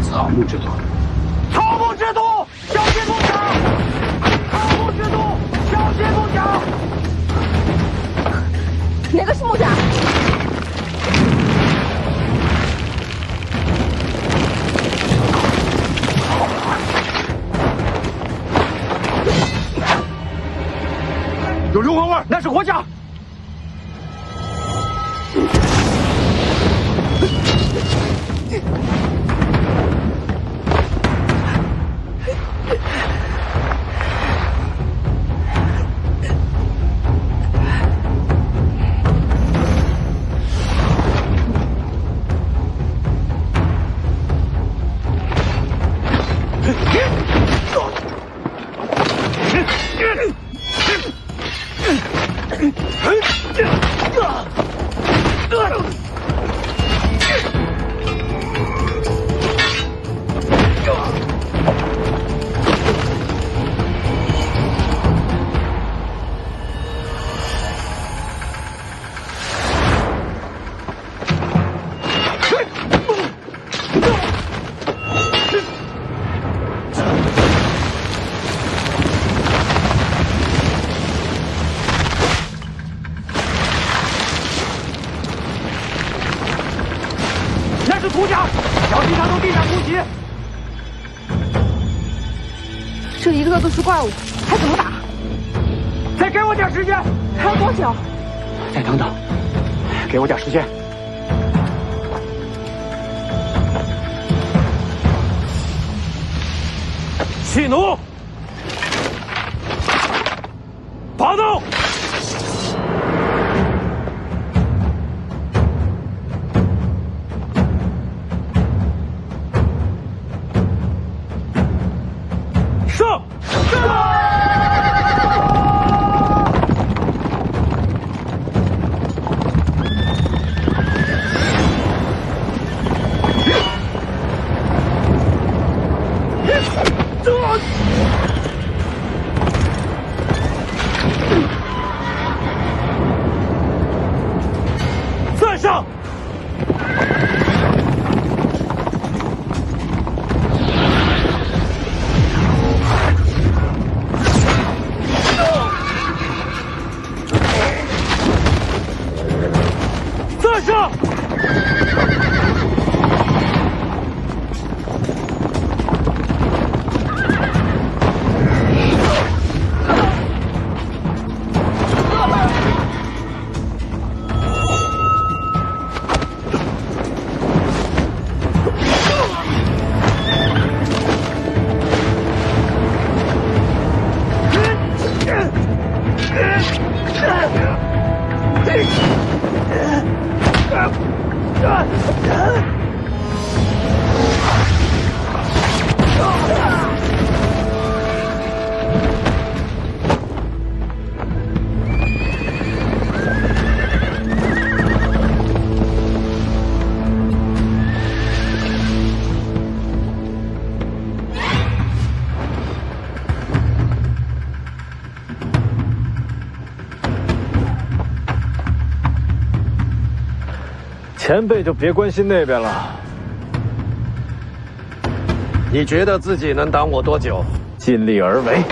草木之徒，草木之徒，小心不假！草木之徒，小心不假！哪个是木甲？有硫磺味，那是活甲。那是土甲，小心他从地上突袭。这一个都是怪物，还怎么打？再给我点时间。还有多久？再等等，给我点时间。弃奴，拔刀。上！前辈就别关心那边了。你觉得自己能挡我多久？尽力而为。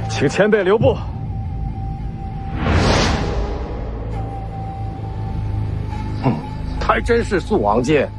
请前辈留步。还真是素王剑。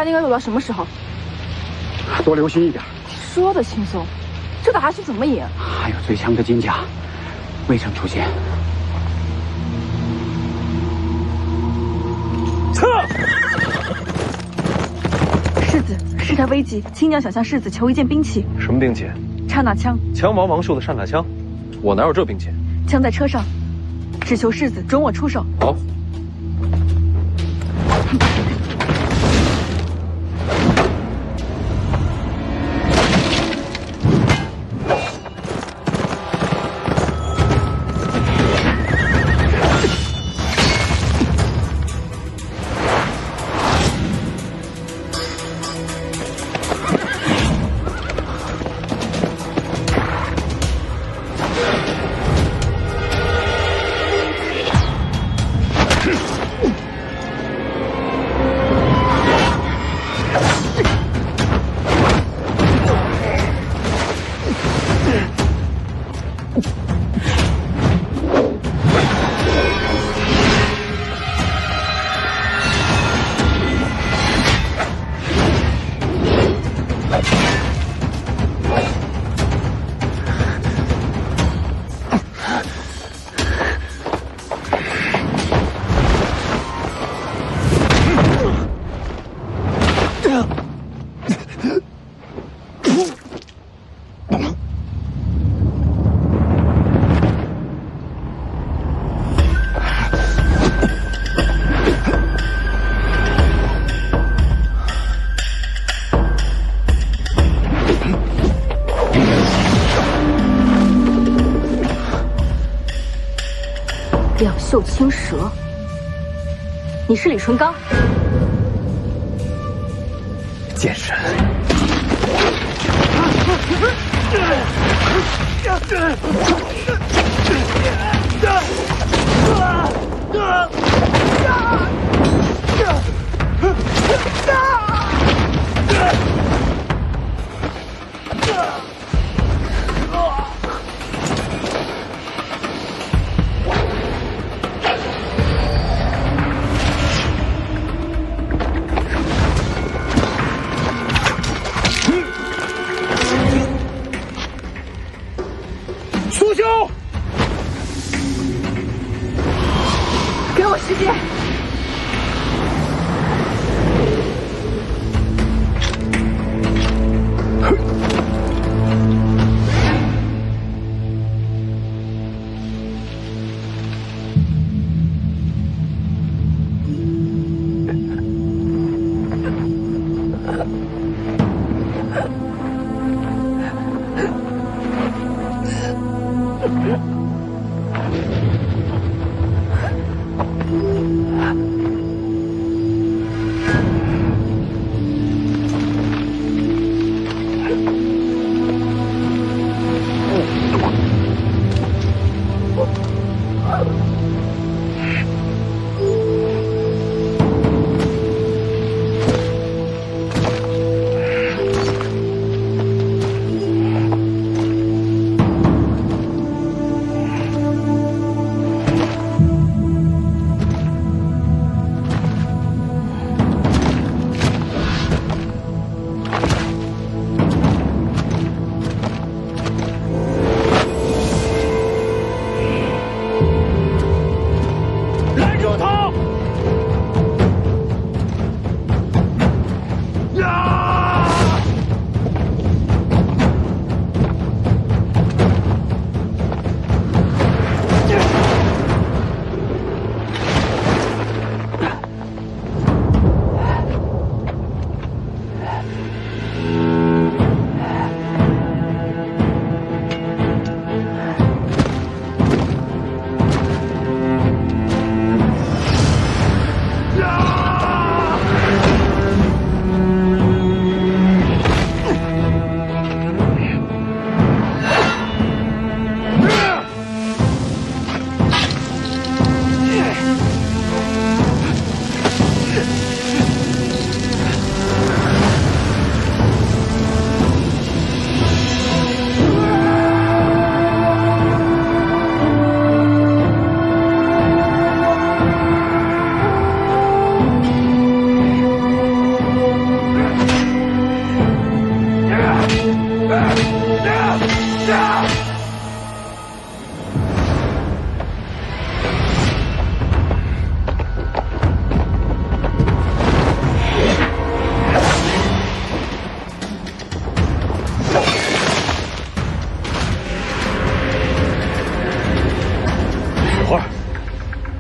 应该走到什么时候？多留心一点。说的轻松，这打下去怎么赢？还有最强的金甲未曾出现。撤！世子，事态危急，亲娘想向世子求一件兵器。什么兵器？刹那枪。枪王王树的刹那枪，我哪有这兵器？枪在车上，只求世子准我出手。好。绣青蛇，你是李淳罡？贱人！苏修，给我时间。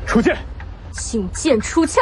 出剑，请剑出鞘。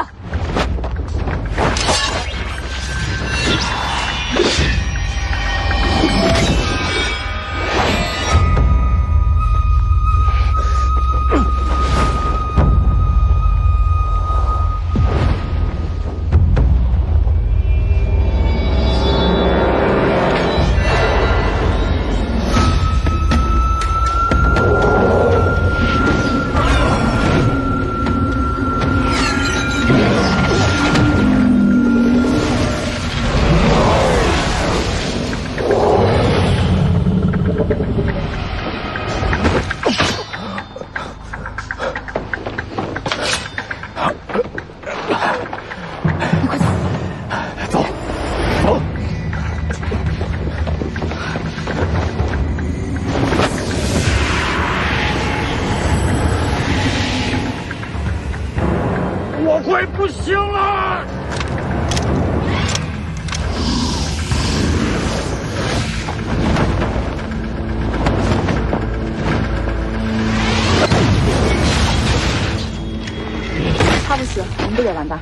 我快不行了！他不死，我们不也完蛋？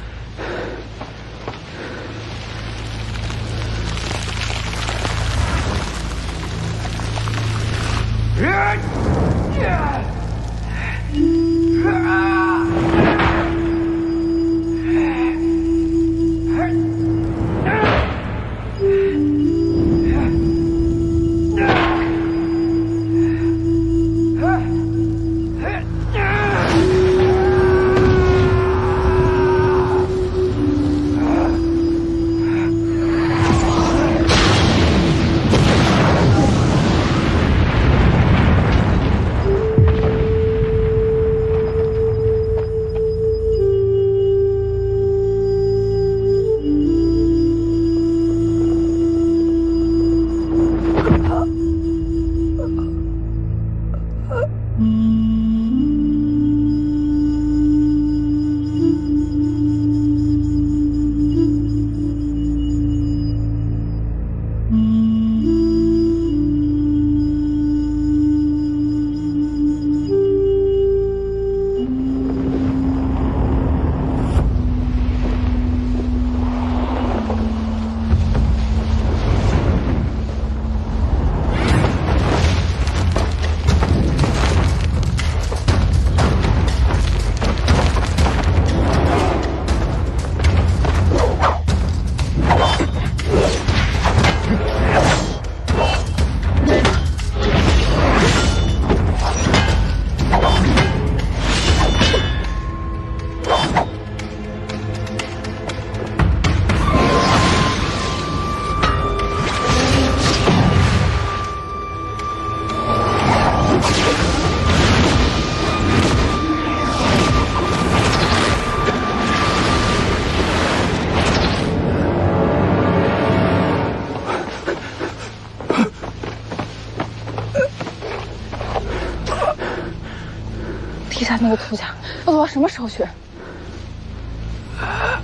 那个土家，要做到什么时候去？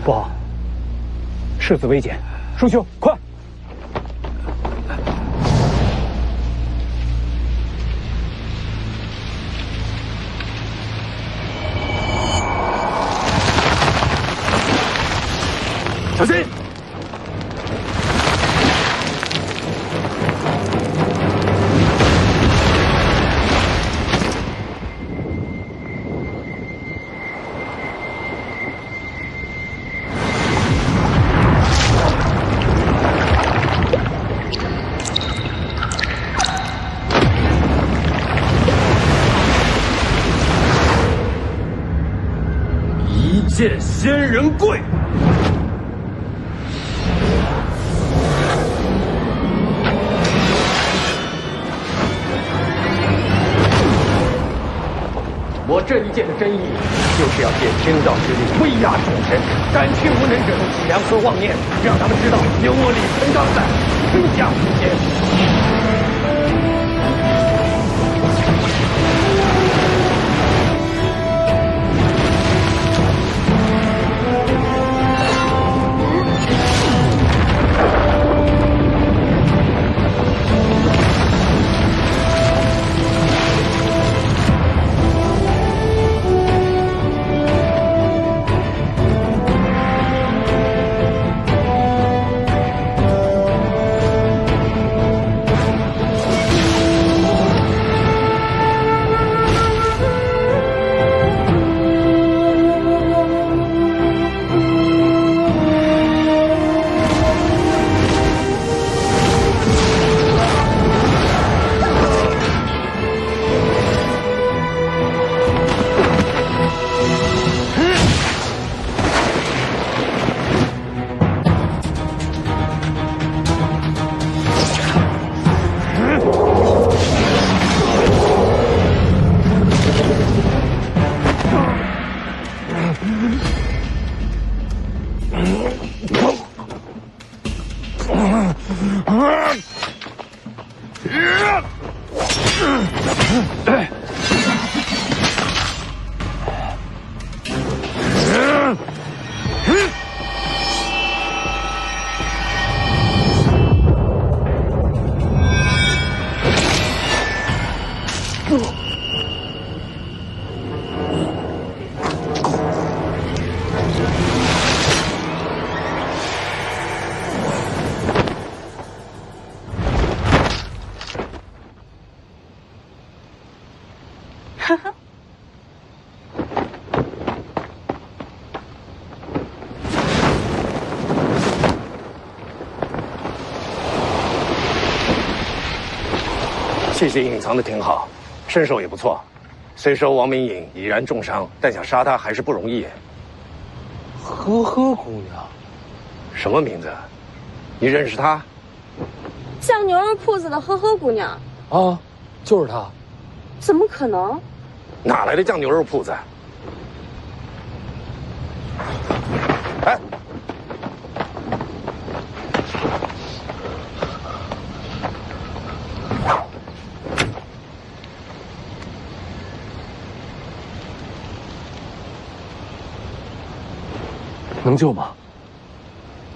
不好，世子危险，叔兄，快！小心！一剑仙人跪。我这一剑的真意，就是要借天道之力威压众神，斩去无能者的脊梁和妄念，让他们知道有我李存刚在，天下无间。谢谢隐藏的挺好，身手也不错。虽说王明隐已然重伤，但想杀他还是不容易。呵呵姑娘，什么名字？你认识她？酱牛肉铺子的呵呵姑娘啊，就是她。怎么可能？哪来的酱牛肉铺子？哎！能救吗？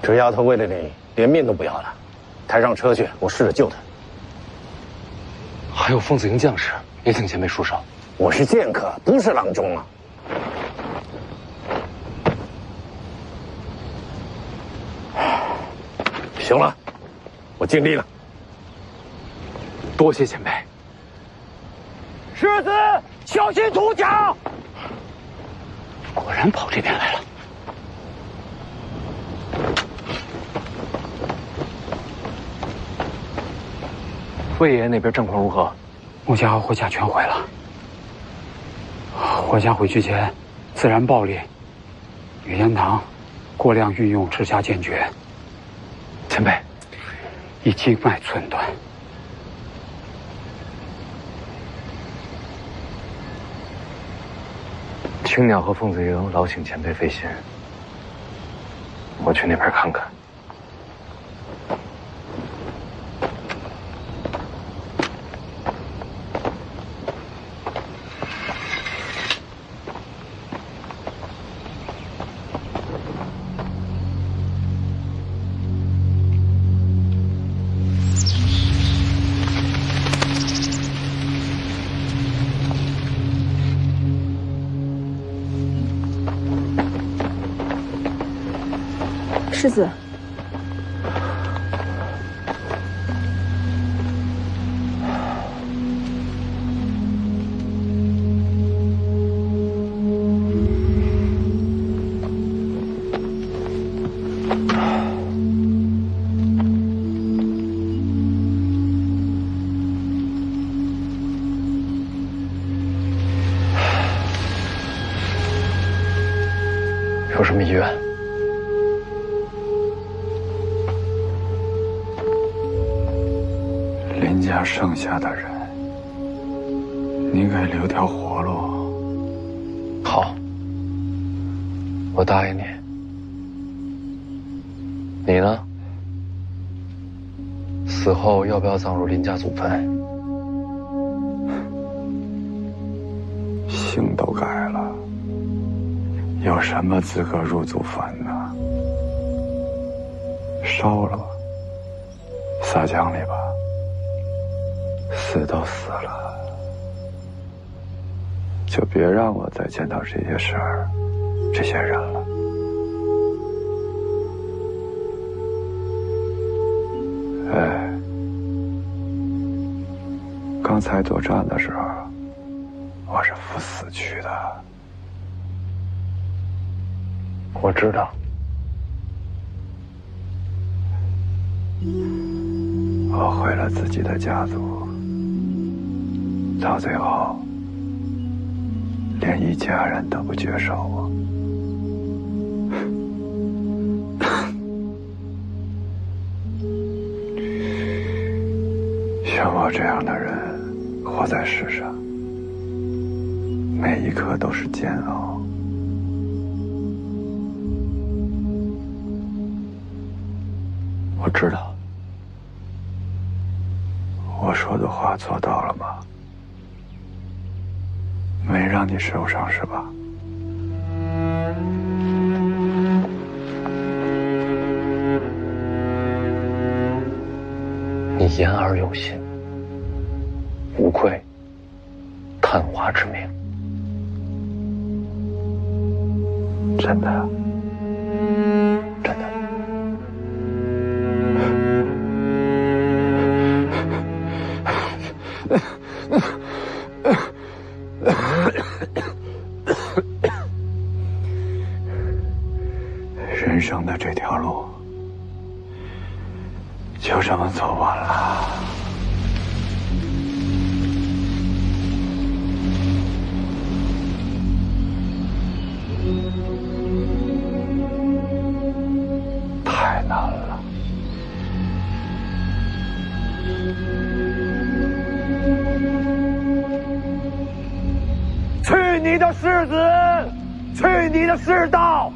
这丫头为了你，连命都不要了。抬上车去，我试着救她。还有凤子营将士也请前辈束手。我是剑客，不是郎中啊。行了，我尽力了。多谢前辈。世子，小心土甲！果然跑这边来了。魏爷那边战况如何？穆家和霍家全毁了。霍家回去前，自然暴力，女言堂过量运用赤霞剑诀。前辈，已经脉寸断。青鸟和凤子营劳请前辈费心，我去那边看看。世子，有什么遗愿？林家剩下的人，你给留条活路。好，我答应你。你呢？死后要不要葬入林家祖坟？姓都改了，有什么资格入祖坟呢？烧了吧，撒江里吧。死都死了，就别让我再见到这些事儿、这些人了。哎，刚才作战的时候，我是赴死去的。我知道。我毁了自己的家族，到最后连一家人都不接受我。像我这样的人活在世上，每一刻都是煎熬。我知道。我说的话做到了吗？没让你受伤是吧？你言而有信，无愧探花之名。真的？真的。人生的这条路就这么走完了。太难了。去你的世子，去你的世道！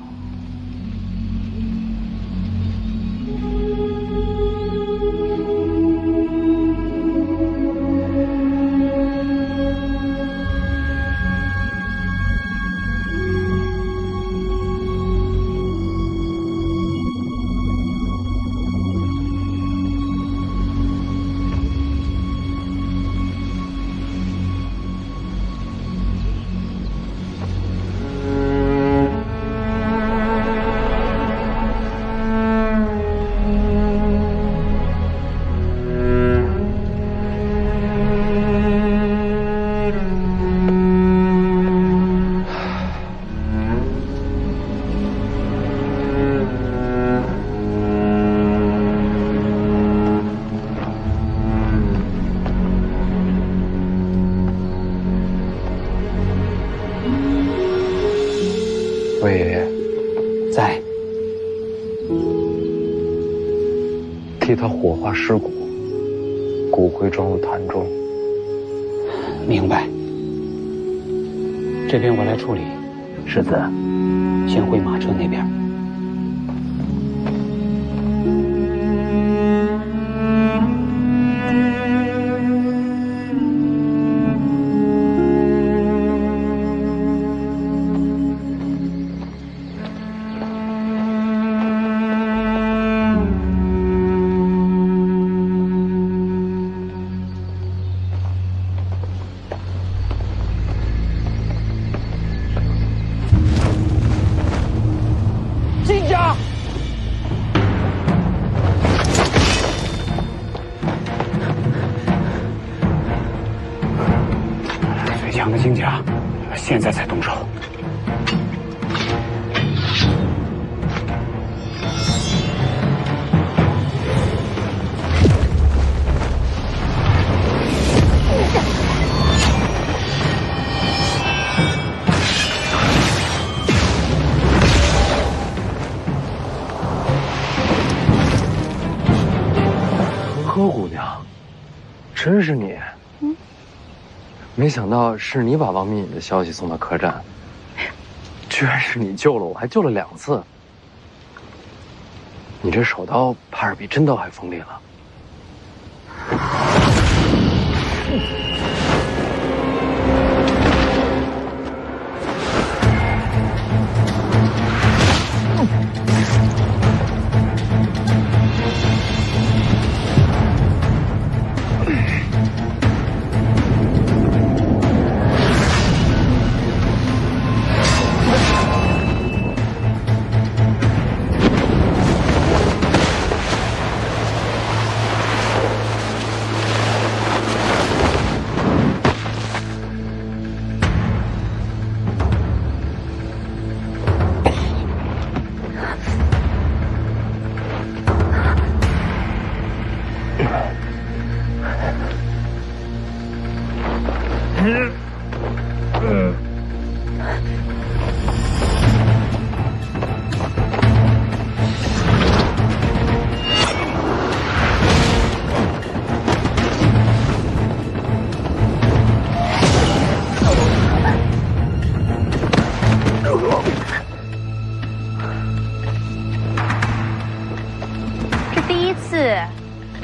魏爷爷在，替他火化尸骨，骨灰装入坛中。明白。这边我来处理，世子，先回马车那边。丁家现在才动手。柯姑娘，真是你！没想到是你把王明隐的消息送到客栈，居然是你救了我，还救了2次。你这手刀怕是比真刀还锋利了。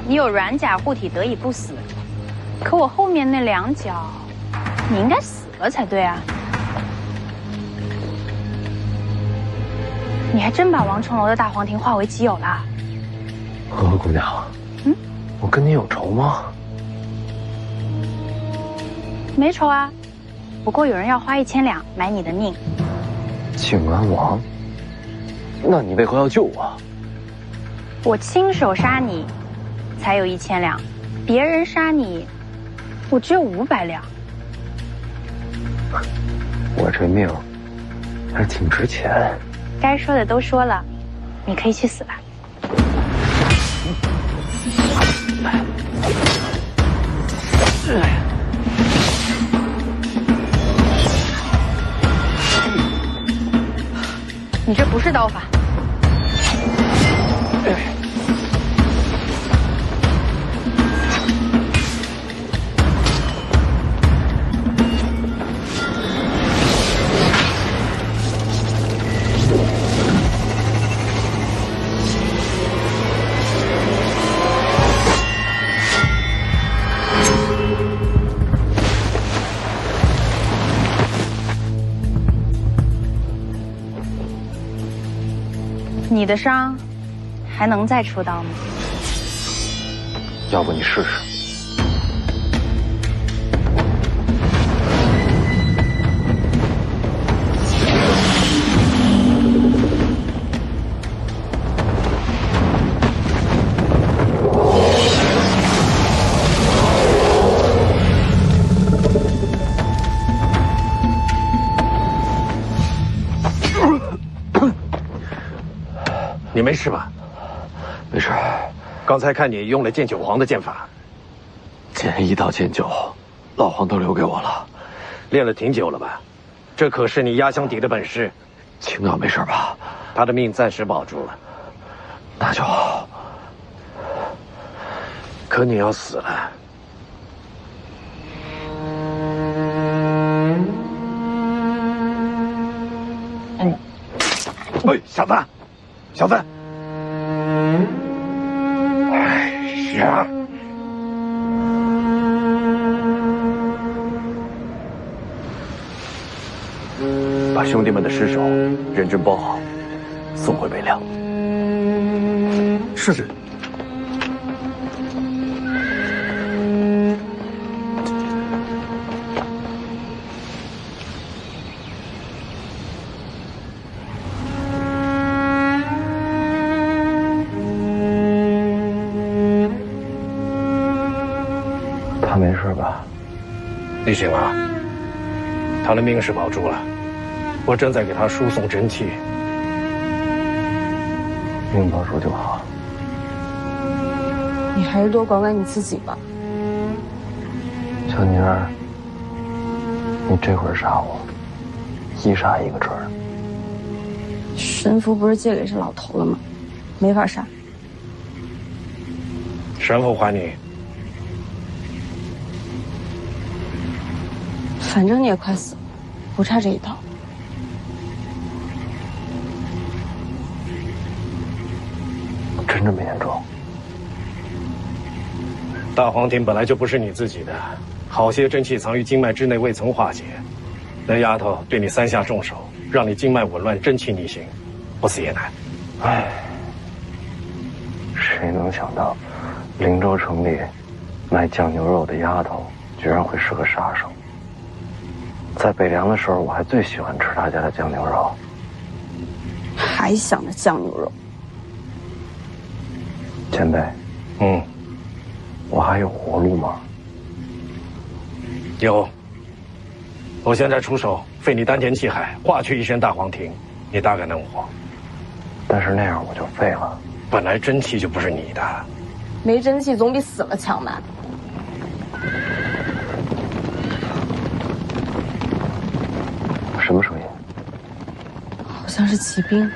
你有软甲护体得以不死，可我后面那2脚，你应该死了才对啊！你还真把王重楼的大黄庭化为己有了？何姑娘，我跟你有仇吗？没仇啊，不过有人要花1000两买你的命。靖安王，那你为何要救我？我亲手杀你，才有1000两；别人杀你，我只有500两。我这命还挺值钱。该说的都说了，你可以去死吧。你这不是刀法。你的伤还能再出刀吗？要不你试试。你没事吧？没事。刚才看你用了剑9皇的剑法，剑1到剑9，老皇都留给我了。练了挺久了吧？这可是你压箱底的本事。青鸟没事吧？他的命暂时保住了。那就好。可你要死了。哎，小子，小子！哎呀！把兄弟们的尸首认真包好，送回北凉。是。他没事吧？你醒了？他的命是保住了，我正在给他输送真气。命保住就好。你还是多管管你自己吧。小妮儿，你这会儿杀我，一杀一个准儿。神符不是借给这老头了吗？没法杀。神符还你。反正你也快死了，不差这一套。真这么严重？大黄庭本来就不是你自己的，好些真气藏于经脉之内，未曾化解。那丫头对你3下重手，让你经脉紊乱，真气逆行，不死也难。唉，谁能想到，灵州城里卖酱牛肉的丫头，居然会是个杀手。在北凉的时候，我还最喜欢吃他家的酱牛肉。还想着酱牛肉？前辈，我还有活路吗？有。我现在出手，废你丹田气海，化去一身大黄庭，你大概能活。但是那样我就废了。本来真气就不是你的，没真气总比死了强吧？什么声音？好像是骑兵。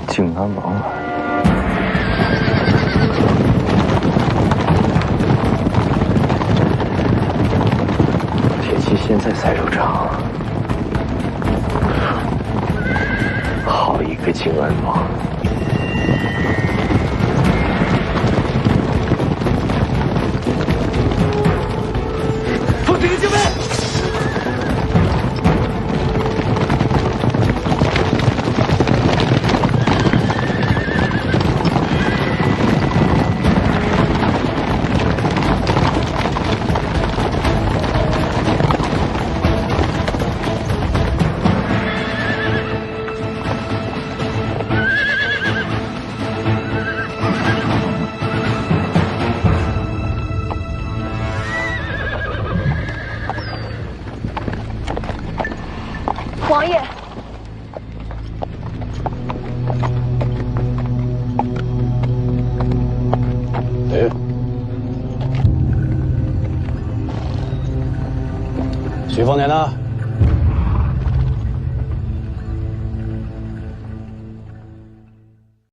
静安王来。铁骑现在才入场，好一个静安王！奉这个敬备。王爷，徐凤年呢？